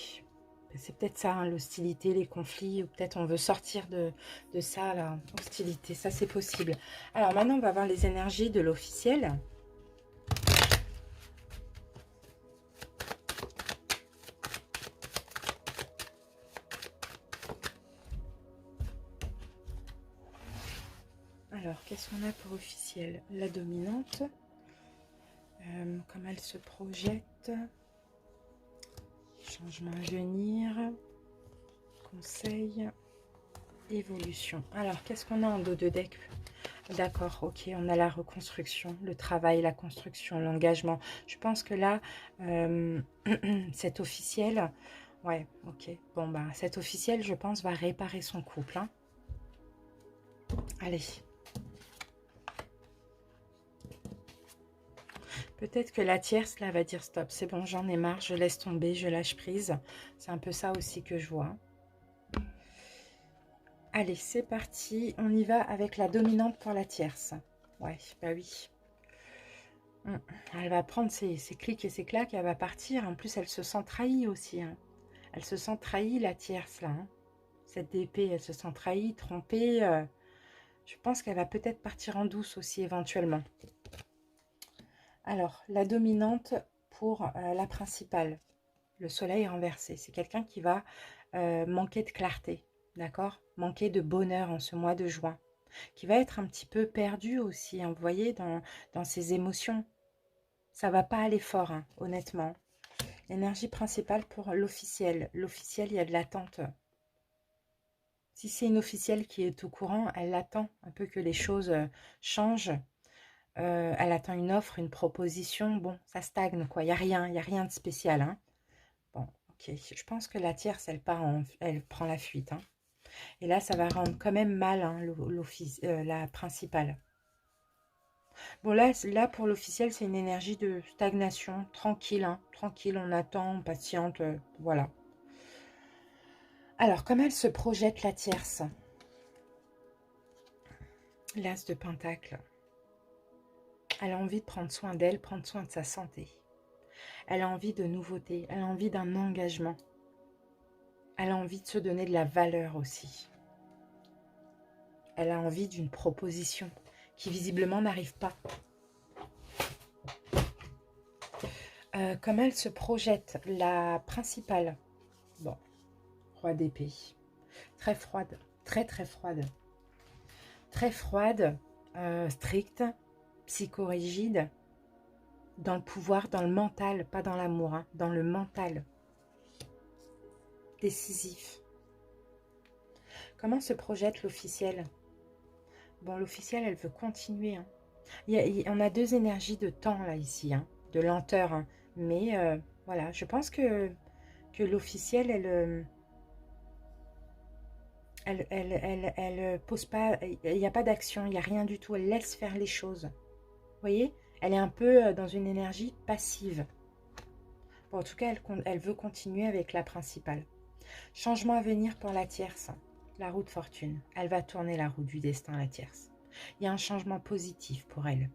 C'est peut-être ça, hein, l'hostilité, les conflits, ou peut-être on veut sortir de ça, la hostilité, ça c'est possible. Alors maintenant, on va voir les énergies de l'officiel. Alors, qu'est-ce qu'on a pour officiel? La dominante, comment elle se projette, changement à venir, conseil, évolution. Alors, qu'est-ce qu'on a en dos de deck? D'accord, ok, on a la reconstruction, le travail, la construction, l'engagement. Je pense que là, cet officiel, ouais, ok. Bon, bah, cet officiel, je pense, va réparer son couple, hein. Allez. Peut-être que la tierce, là, va dire stop, c'est bon, j'en ai marre, je laisse tomber, je lâche prise. C'est un peu ça aussi que je vois. Allez, c'est parti. On y va avec la dominante pour la tierce. Ouais, bah oui. Elle va prendre ses clics et ses claques, elle va partir. En plus, elle se sent trahie aussi, hein. Elle se sent trahie, la tierce, là, hein. Cette épée, elle se sent trahie, trompée. Je pense qu'elle va peut-être partir en douce aussi, éventuellement. Alors, la dominante pour la principale. Le soleil renversé. C'est quelqu'un qui va manquer de clarté, d'accord? Manquer de bonheur en ce mois de juin. Qui va être un petit peu perdu aussi, hein, vous voyez, dans ses émotions. Ça va pas aller fort, hein, honnêtement. Énergie principale pour l'officiel. L'officiel, il y a de l'attente. Si c'est une officielle qui est au courant, elle attend un peu que les choses changent. Elle attend une offre, une proposition. Bon, ça stagne, quoi. Il y a rien de spécial, hein. Bon, ok. Je pense que la tierce, elle prend la fuite, hein. Et là, ça va rendre quand même mal, hein, la principale. Bon, là pour l'officiel, c'est une énergie de stagnation, tranquille, hein, tranquille, on attend, on patiente, voilà. Alors, comment elle se projette, la tierce? L'As de Pentacle. Elle a envie de prendre soin d'elle, prendre soin de sa santé. Elle a envie de nouveautés, elle a envie d'un engagement. Elle a envie de se donner de la valeur aussi. Elle a envie d'une proposition qui visiblement n'arrive pas. Comment elle se projette, la principale? Bon, roi d'épée. Très froide, très très froide. Très froide, stricte, psychorigide, dans le pouvoir, dans le mental, pas dans l'amour, hein, dans le mental. Décisif. Comment se projette l'officiel? Bon, l'officiel, elle veut continuer, hein. On a deux énergies de temps, là, ici, hein, de lenteur, hein. Mais, voilà, je pense que l'officiel, elle pose pas, il n'y a pas d'action, il n'y a rien du tout, elle laisse faire les choses. Vous voyez? Elle est un peu dans une énergie passive. Bon, en tout cas, elle veut continuer avec la principale. Changement à venir pour la tierce. La roue de fortune. Elle va tourner la roue du destin, la tierce. Il y a un changement positif pour elle.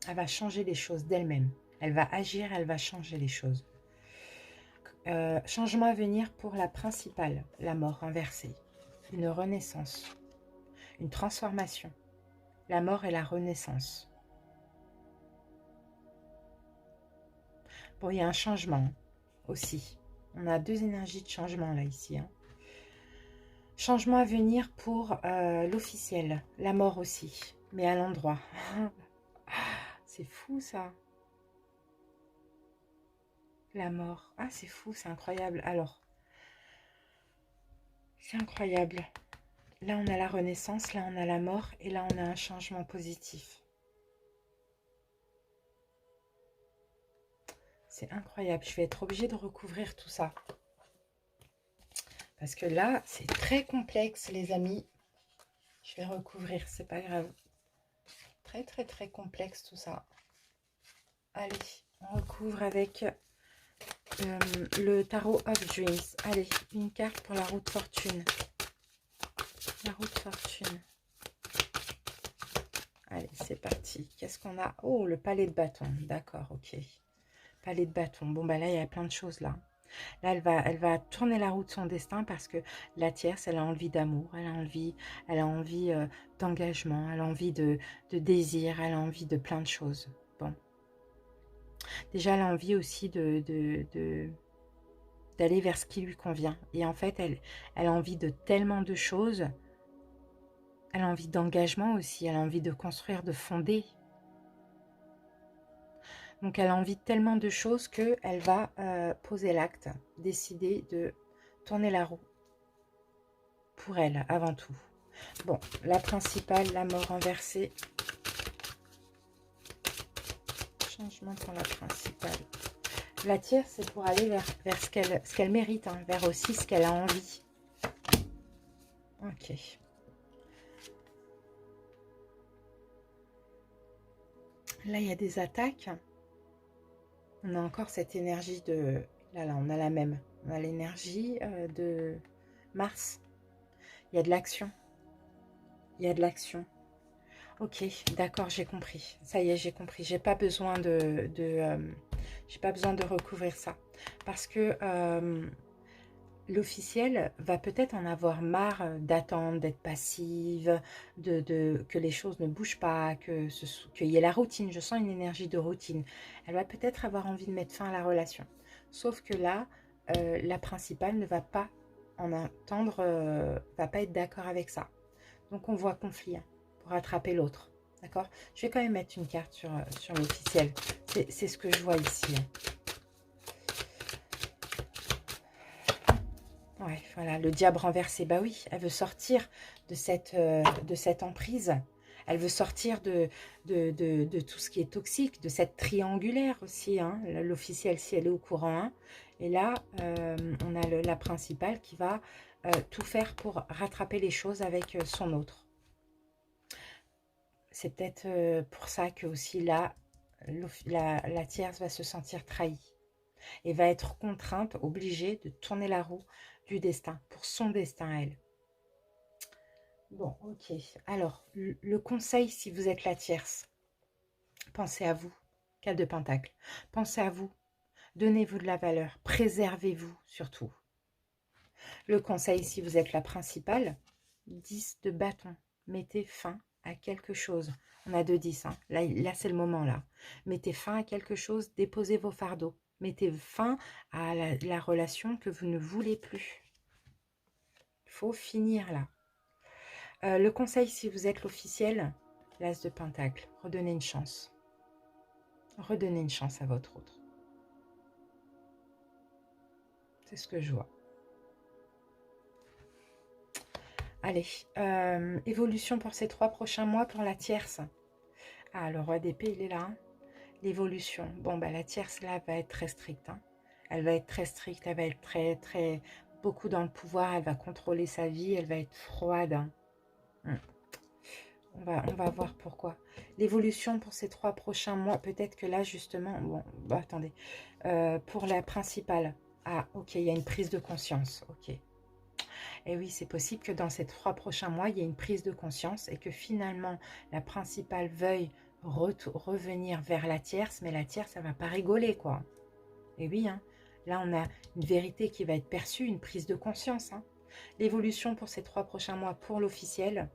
Elle va changer les choses d'elle-même. Elle va agir, elle va changer les choses. Changement à venir pour la principale. La mort inversée. Une renaissance. Une transformation. La mort et la renaissance. Bon, il y a un changement aussi. On a deux énergies de changement là, ici. Hein. Changement à venir pour l'officiel. La mort aussi, mais à l'endroit. C'est fou ça. La mort. Ah, c'est fou, c'est incroyable. Alors, c'est incroyable. Là, on a la renaissance, là, on a la mort, et là, on a un changement positif. C'est incroyable. Je vais être obligée de recouvrir tout ça. Parce que là, c'est très complexe, les amis. Je vais recouvrir, c'est pas grave. Très, très, très complexe tout ça. Allez, on recouvre avec le tarot of Dreams. Allez, une carte pour la roue de fortune. La roue de fortune. Allez, c'est parti. Qu'est-ce qu'on a? Oh, le palais de bâton. D'accord, ok. Palais de bâton. Bon, bah là, il y a plein de choses là. Là, elle va tourner la roue de son destin parce que la tierce, elle a envie d'amour, elle a envie d'engagement, elle a envie de désir, elle a envie de plein de choses. Bon. Déjà, elle a envie aussi d'aller vers ce qui lui convient. Et en fait, elle a envie de tellement de choses. Elle a envie d'engagement aussi, elle a envie de construire, de fonder. Donc, elle a envie de tellement de choses qu'elle va poser l'acte, décider de tourner la roue. Pour elle, avant tout. Bon, la principale, la mort inversée. Changement pour la principale. La tierce, c'est pour aller vers ce qu'elle mérite, hein, vers aussi ce qu'elle a envie. Ok. Là, il y a des attaques. On a encore cette énergie de... Là, on a la même. On a l'énergie de Mars. Il y a de l'action. Il y a de l'action. Ok, d'accord, j'ai compris. Ça y est, j'ai compris. J'ai pas besoin j'ai pas besoin de recouvrir ça. Parce que l'officiel va peut-être en avoir marre d'attendre, d'être passive, que les choses ne bougent pas, qu'il y ait la routine. Je sens une énergie de routine. Elle va peut-être avoir envie de mettre fin à la relation. Sauf que là, la principale ne va pas en entendre, va pas être d'accord avec ça. Donc on voit conflit, hein, pour attraper l'autre. D'accord? Je vais quand même mettre une carte sur l'officiel. C'est ce que je vois ici. Ouais, voilà, le diable renversé. Bah oui, elle veut sortir de cette emprise. Elle veut sortir de tout ce qui est toxique, de cette triangulaire aussi. Hein. L'officiel, si elle est au courant. Hein. Et là, on a la principale qui va tout faire pour rattraper les choses avec son autre. C'est peut-être pour ça que aussi là, la tierce va se sentir trahie et va être contrainte, obligée de tourner la roue du destin, pour son destin à elle. Bon, ok. Alors, le conseil, si vous êtes la tierce, pensez à vous, 4 de Pentacle. Pensez à vous, donnez-vous de la valeur, préservez-vous surtout. Le conseil, si vous êtes la principale, 10 de bâton. Mettez fin à quelque chose. On a 2 10, hein. Là c'est le moment, là. Mettez fin à quelque chose, déposez vos fardeaux. Mettez fin à la relation que vous ne voulez plus. Il faut finir, là. Le conseil, si vous êtes l'officiel, l'As de Pentacle, redonnez une chance. Redonnez une chance à votre autre. C'est ce que je vois. Allez, évolution pour ces 3 prochains mois pour la tierce. Ah, le roi d'épée, il est là. Hein. L'évolution. Bon, bah, la tierce, là, va être très stricte. Hein. Elle va être très stricte, elle va être très, beaucoup dans le pouvoir. Elle va contrôler sa vie, elle va être froide. Hein. On va voir pourquoi. L'évolution pour ces 3 prochains mois, peut-être que là, justement... Bon, bah, attendez. Pour la principale. Ah, ok, il y a une prise de conscience. Ok. Et oui, c'est possible que dans ces 3 prochains mois, il y ait une prise de conscience et que finalement, la principale veuille revenir vers la tierce, mais la tierce, ça ne va pas rigoler, quoi. Et oui, hein, là, on a une vérité qui va être perçue, une prise de conscience. Hein. L'évolution pour ces 3 prochains mois pour l'officiel,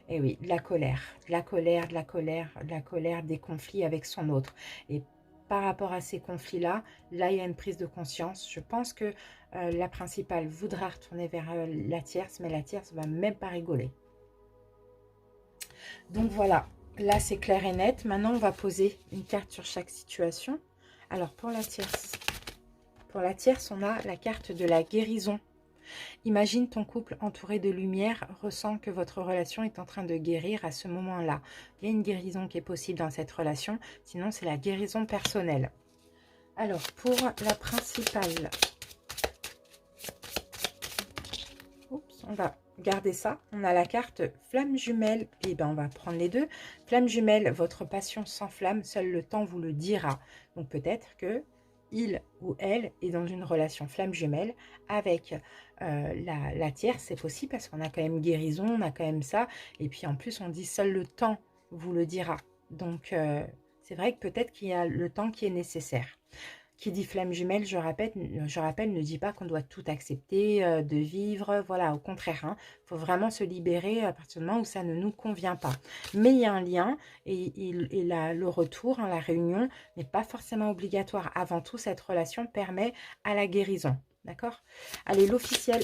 et oui, de la colère, de la colère, de la colère, de la colère, des conflits avec son autre. Et par rapport à ces conflits-là, là, il y a une prise de conscience. Je pense que la principale voudra retourner vers la tierce, mais la tierce ne va même pas rigoler. Donc voilà, là, c'est clair et net. Maintenant, on va poser une carte sur chaque situation. Alors, pour la tierce, on a la carte de la guérison. Imagine ton couple entouré de lumière, ressent que votre relation est en train de guérir à ce moment-là. Il y a une guérison qui est possible dans cette relation, sinon c'est la guérison personnelle. Alors, pour la principale, oups, on va garder ça. On a la carte flamme jumelle, et ben on va prendre les deux. Flamme jumelle, votre passion s'enflamme, seul le temps vous le dira. Donc peut-être que il ou elle est dans une relation flamme jumelle avec la tierce, c'est possible parce qu'on a quand même guérison, on a quand même ça. Et puis en plus, on dit seul le temps vous le dira. Donc c'est vrai que peut-être qu'il y a le temps qui est nécessaire. Qui dit flamme jumelle, je rappelle, ne dit pas qu'on doit tout accepter, de vivre, voilà, au contraire. Il faut vraiment se libérer à partir du moment où ça ne nous convient pas. Mais il y a un lien et le retour, hein, la réunion n'est pas forcément obligatoire. Avant tout, cette relation permet à la guérison. D'accord? Allez, l'officiel.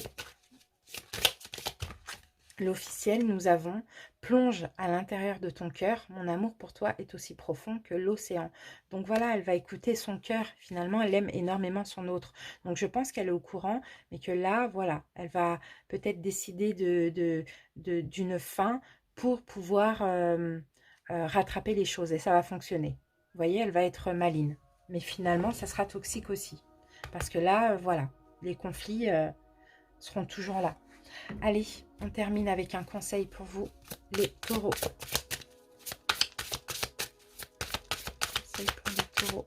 L'officiel, nous avons « Plonge à l'intérieur de ton cœur, mon amour pour toi est aussi profond que l'océan ». Donc voilà, elle va écouter son cœur. Finalement, elle aime énormément son autre. Donc je pense qu'elle est au courant, mais que là, voilà, elle va peut-être décider d'une fin pour pouvoir rattraper les choses. Et ça va fonctionner. Vous voyez, elle va être maligne. Mais finalement, ça sera toxique aussi. Parce que là, voilà, les conflits seront toujours là. Allez, on termine avec un conseil pour vous, les taureaux. Conseil pour les taureaux.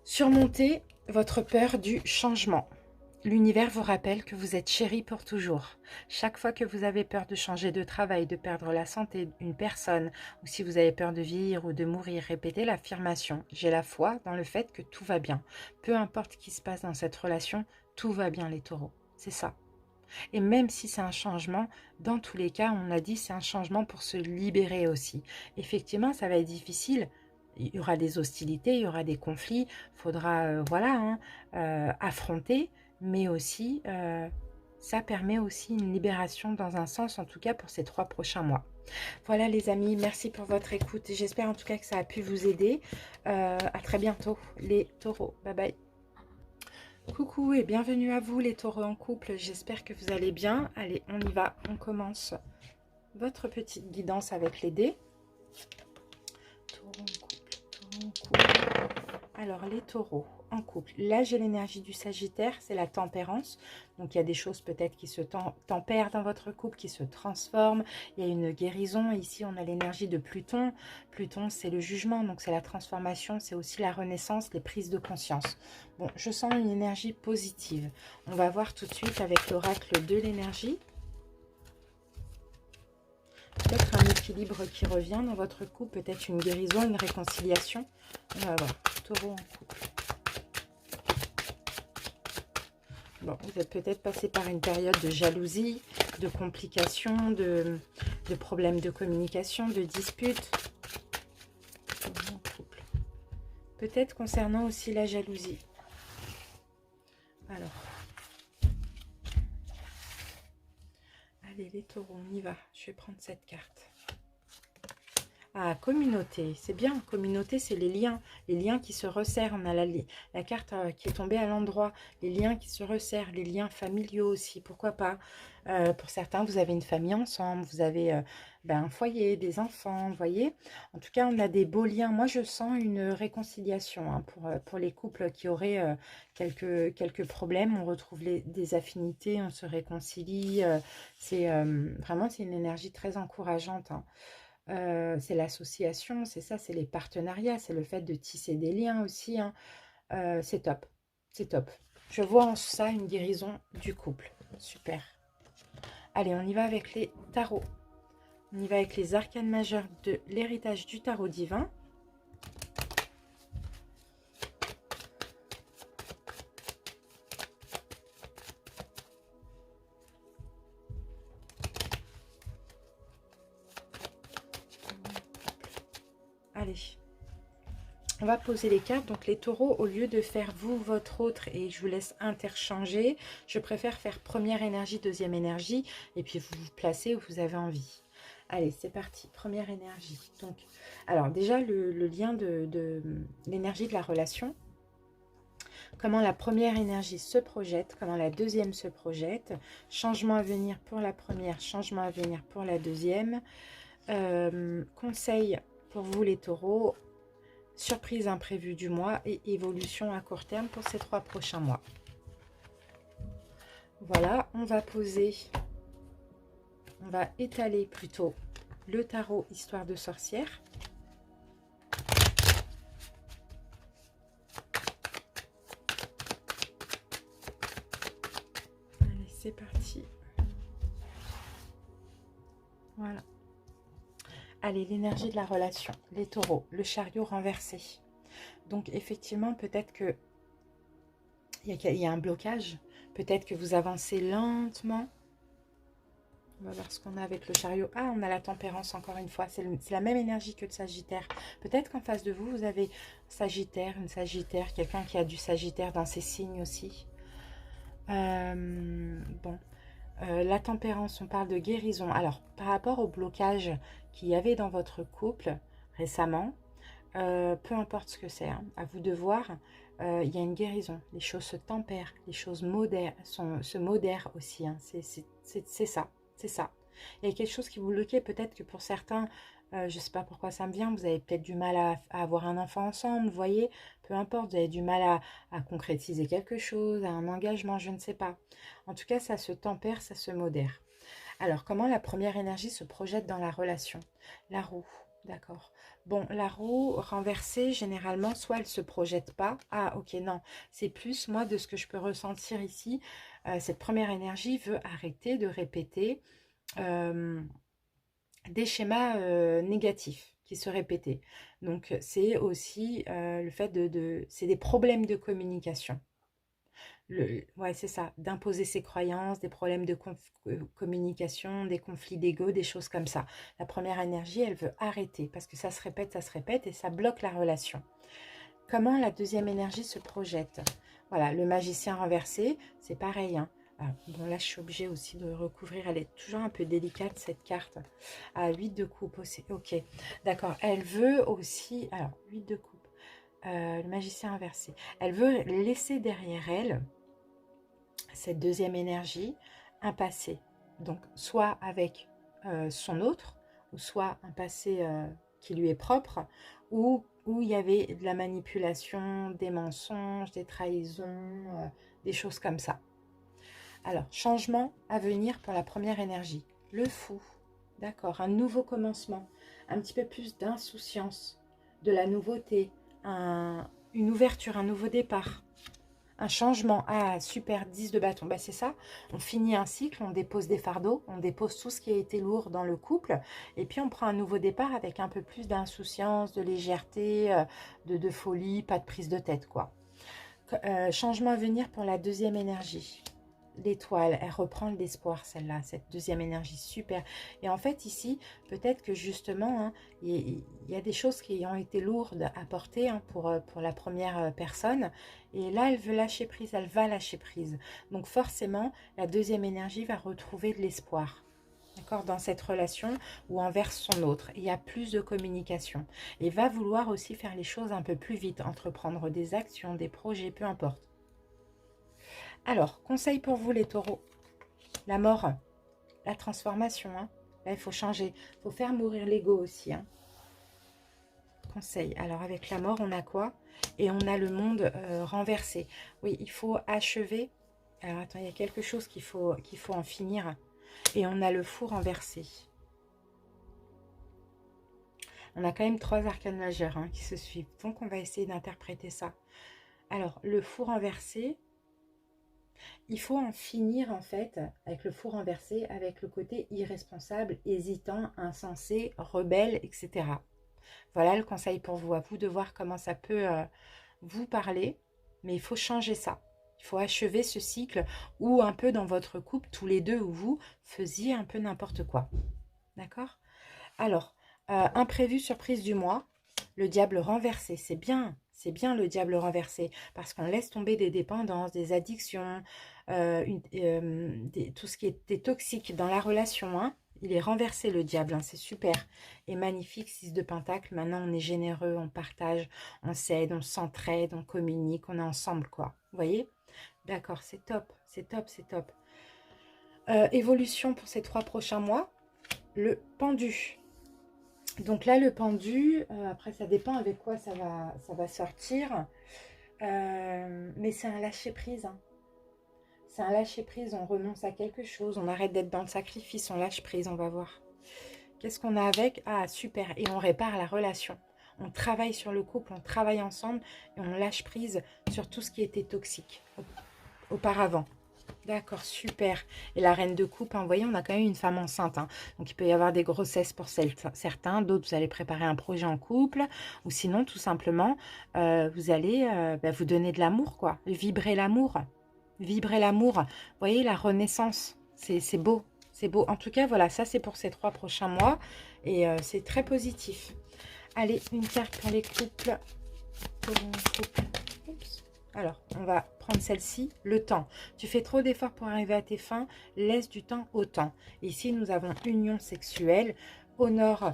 Surmontez votre peur du changement. L'univers vous rappelle que vous êtes chéri pour toujours. Chaque fois que vous avez peur de changer de travail, de perdre la santé d'une personne, ou si vous avez peur de vieillir ou de mourir, répétez l'affirmation. J'ai la foi dans le fait que tout va bien. Peu importe ce qui se passe dans cette relation, tout va bien les taureaux. C'est ça. Et même si c'est un changement, dans tous les cas, on a dit c'est un changement pour se libérer aussi. Effectivement, ça va être difficile. Il y aura des hostilités, il y aura des conflits. Il faudra voilà, affronter. Mais aussi, ça permet aussi une libération dans un sens, en tout cas pour ces 3 prochains mois. Voilà les amis, merci pour votre écoute. J'espère en tout cas que ça a pu vous aider. À très bientôt les taureaux. Bye bye. Coucou et bienvenue à vous les taureaux en couple. J'espère que vous allez bien. Allez, on y va. On commence votre petite guidance avec les dés. Taureau en couple, taureau en couple. Alors les taureaux en couple, là j'ai l'énergie du Sagittaire, c'est la tempérance. Donc il y a des choses peut-être qui se tempèrent dans votre couple, qui se transforment. Il y a une guérison. Ici on a l'énergie de Pluton. Pluton c'est le jugement, donc c'est la transformation, c'est aussi la renaissance, les prises de conscience. Bon, je sens une énergie positive. On va voir tout de suite avec l'oracle de l'énergie. Peut-être un équilibre qui revient dans votre couple, peut-être une guérison, une réconciliation. On va voir. Taureau en couple. Bon, vous êtes peut-être passé par une période de jalousie, de complications, de problèmes de communication, de disputes. Taureau en couple. Peut-être concernant aussi la jalousie. Alors. Allez, les taureaux, on y va. Je vais prendre cette carte. Ah, communauté, c'est bien. Communauté, c'est les liens qui se resserrent. On a la carte qui est tombée à l'endroit, les liens qui se resserrent, les liens familiaux aussi, pourquoi pas. Pour certains, vous avez une famille ensemble, vous avez un foyer, des enfants, vous voyez. En tout cas, on a des beaux liens. Moi, je sens une réconciliation hein, pour les couples qui auraient quelques problèmes. On retrouve des affinités, on se réconcilie. Vraiment, c'est une énergie très encourageante. Hein. C'est l'association, c'est ça, c'est les partenariats, c'est le fait de tisser des liens aussi. Hein. C'est top, c'est top. Je vois en ça une guérison du couple. Super. Allez, on y va avec les tarots. On y va avec les arcanes majeurs de l'héritage du tarot divin. Allez. On va poser les cartes. Donc les taureaux, au lieu de faire vous, votre autre, et je vous laisse interchanger, je préfère faire première énergie, deuxième énergie, et puis vous vous placez où vous avez envie. Allez, c'est parti. Première énergie. Donc, alors déjà, le lien de l'énergie de la relation. Comment la première énergie se projette, comment la deuxième se projette. Changement à venir pour la première, changement à venir pour la deuxième. Conseil pour vous les taureaux. Surprise imprévue du mois et évolution à court terme pour ces 3 prochains mois. Voilà, on va étaler plutôt le tarot Histoire de sorcière. Allez, c'est parti. Voilà. Allez, l'énergie de la relation, les taureaux, le chariot renversé. Donc, effectivement, peut-être que il y a un blocage. Peut-être que vous avancez lentement. On va voir ce qu'on a avec le chariot. Ah, on a la tempérance encore une fois. C'est la même énergie que le Sagittaire. Peut-être qu'en face de vous, vous avez Sagittaire, une Sagittaire, quelqu'un qui a du Sagittaire dans ses signes aussi. Bon. La tempérance, on parle de guérison. Alors, par rapport au blocage qu'il y avait dans votre couple récemment, peu importe ce que c'est, hein, à vous de voir, il y a une guérison. Les choses se tempèrent, les choses se modèrent aussi. Hein, c'est ça, c'est ça. Il y a quelque chose qui vous bloquait, peut-être que pour certains, je ne sais pas pourquoi ça me vient, vous avez peut-être du mal à avoir un enfant ensemble, vous voyez, peu importe, vous avez du mal à concrétiser quelque chose, à un engagement, je ne sais pas. En tout cas, ça se tempère, ça se modère. Alors, comment la première énergie se projette dans la relation? La roue, d'accord. Bon, la roue renversée, généralement, soit elle ne se projette pas. Ah, ok, non. C'est plus, moi, de ce que je peux ressentir ici, cette première énergie veut arrêter de répéter des schémas négatifs qui se répétaient. Donc, c'est aussi le fait c'est des problèmes de communication. Ouais, c'est ça, d'imposer ses croyances, des problèmes de communication, des conflits d'ego, des choses comme ça. La première énergie, elle veut arrêter parce que ça se répète et ça bloque la relation. Comment la deuxième énergie se projette? Voilà, le magicien renversé, c'est pareil. Hein. Ah, bon, là, je suis obligée aussi de recouvrir. Elle est toujours un peu délicate, cette carte. Ah, 8 de coupe aussi. Ok, d'accord. Elle veut aussi... Alors, 8 de coupe. Le magicien inversé. Elle veut laisser derrière elle, cette deuxième énergie, un passé. Donc, soit avec son autre, ou soit un passé qui lui est propre, ou où il y avait de la manipulation, des mensonges, des trahisons, des choses comme ça. Alors, changement à venir pour la première énergie. Le fou, d'accord, un nouveau commencement, un petit peu plus d'insouciance, de la nouveauté, une ouverture, un nouveau départ, un changement. Ah, super, 10 de bâton, bah, c'est ça, on finit un cycle, on dépose des fardeaux, on dépose tout ce qui a été lourd dans le couple, et puis on prend un nouveau départ avec un peu plus d'insouciance, de légèreté, de folie, pas de prise de tête, quoi. Changement à venir pour la deuxième énergie. L'étoile, elle reprend de l'espoir, celle-là, cette deuxième énergie, super. Et en fait, ici, peut-être que justement, hein, il y a des choses qui ont été lourdes à porter, hein, pour la première personne. Et là, elle veut lâcher prise, elle va lâcher prise. Donc forcément, la deuxième énergie va retrouver de l'espoir. D'accord, dans cette relation ou envers son autre. Il y a plus de communication. Et va vouloir aussi faire les choses un peu plus vite, entreprendre des actions, des projets, peu importe. Alors, conseil pour vous les taureaux. La mort, la transformation. Hein. Là, il faut changer. Il faut faire mourir l'ego aussi. Hein. Conseil. Alors, avec la mort, on a quoi? Et on a le monde renversé. Oui, il faut achever. Alors, attends, il y a quelque chose qu'il faut en finir. Et on a le fou renversé. On a quand même 3 arcanes majeures, hein, qui se suivent. Donc, on va essayer d'interpréter ça. Alors, le fou renversé, il faut en finir en fait avec le fou renversé, avec le côté irresponsable, hésitant, insensé, rebelle, etc. Voilà le conseil pour vous. À vous de voir comment ça peut vous parler. Mais il faut changer ça. Il faut achever ce cycle où un peu dans votre couple, tous les deux ou vous, faisiez un peu n'importe quoi. D'accord? Alors, imprévu, surprise du mois, le diable renversé, c'est bien le diable renversé, parce qu'on laisse tomber des dépendances, des addictions, tout ce qui était toxique dans la relation, hein. Il est renversé le diable, hein, c'est super. Et magnifique, 6 de pentacle, maintenant on est généreux, on partage, on s'aide, on s'entraide, on communique, on est ensemble, quoi. Vous voyez? D'accord, c'est top, c'est top, c'est top. Évolution pour ces 3 prochains mois, le pendu. Donc là, le pendu, après, ça dépend avec quoi ça va sortir. Mais c'est un lâcher-prise. Hein. C'est un lâcher-prise, on renonce à quelque chose, on arrête d'être dans le sacrifice, on lâche prise, on va voir. Qu'est-ce qu'on a avec? Ah, super, et on répare la relation. On travaille sur le couple, on travaille ensemble, et on lâche prise sur tout ce qui était toxique auparavant. D'accord, super. Et la reine de coupe, hein, vous voyez, on a quand même une femme enceinte. Hein. Donc, il peut y avoir des grossesses pour certains. D'autres, vous allez préparer un projet en couple. Ou sinon, tout simplement, vous allez vous donner de l'amour, quoi. Vibrer l'amour. Vibrer l'amour. Vous voyez, la renaissance. C'est beau. C'est beau. En tout cas, voilà, ça, c'est pour ces 3 prochains mois. Et c'est très positif. Allez, une carte pour les couples. Oups. Alors, on va prendre celle-ci, le temps. Tu fais trop d'efforts pour arriver à tes fins, laisse du temps au temps. Ici, nous avons union sexuelle, honore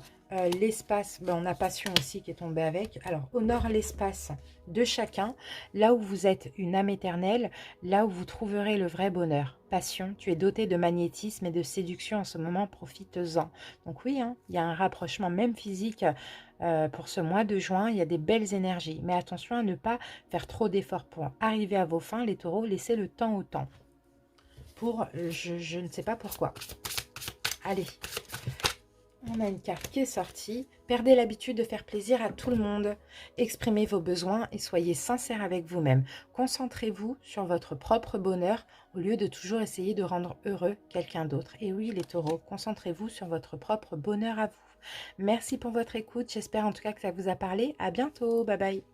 l'espace, ben, on a passion aussi qui est tombée avec. Alors, honore l'espace de chacun, là où vous êtes une âme éternelle, là où vous trouverez le vrai bonheur. Passion, tu es doté de magnétisme et de séduction en ce moment, profites-en. Donc oui, hein, il y a un rapprochement même physique pour ce mois de juin, il y a des belles énergies. Mais attention à ne pas faire trop d'efforts pour arriver à vos fins, les taureaux, laissez le temps au temps. Pour, je ne sais pas pourquoi. Allez, on a une carte qui est sortie. Perdez l'habitude de faire plaisir à tout le monde. Exprimez vos besoins et soyez sincère avec vous-même. Concentrez-vous sur votre propre bonheur au lieu de toujours essayer de rendre heureux quelqu'un d'autre. Et oui, les taureaux, concentrez-vous sur votre propre bonheur à vous. Merci pour votre écoute. J'espère en tout cas que ça vous a parlé. À bientôt. Bye bye.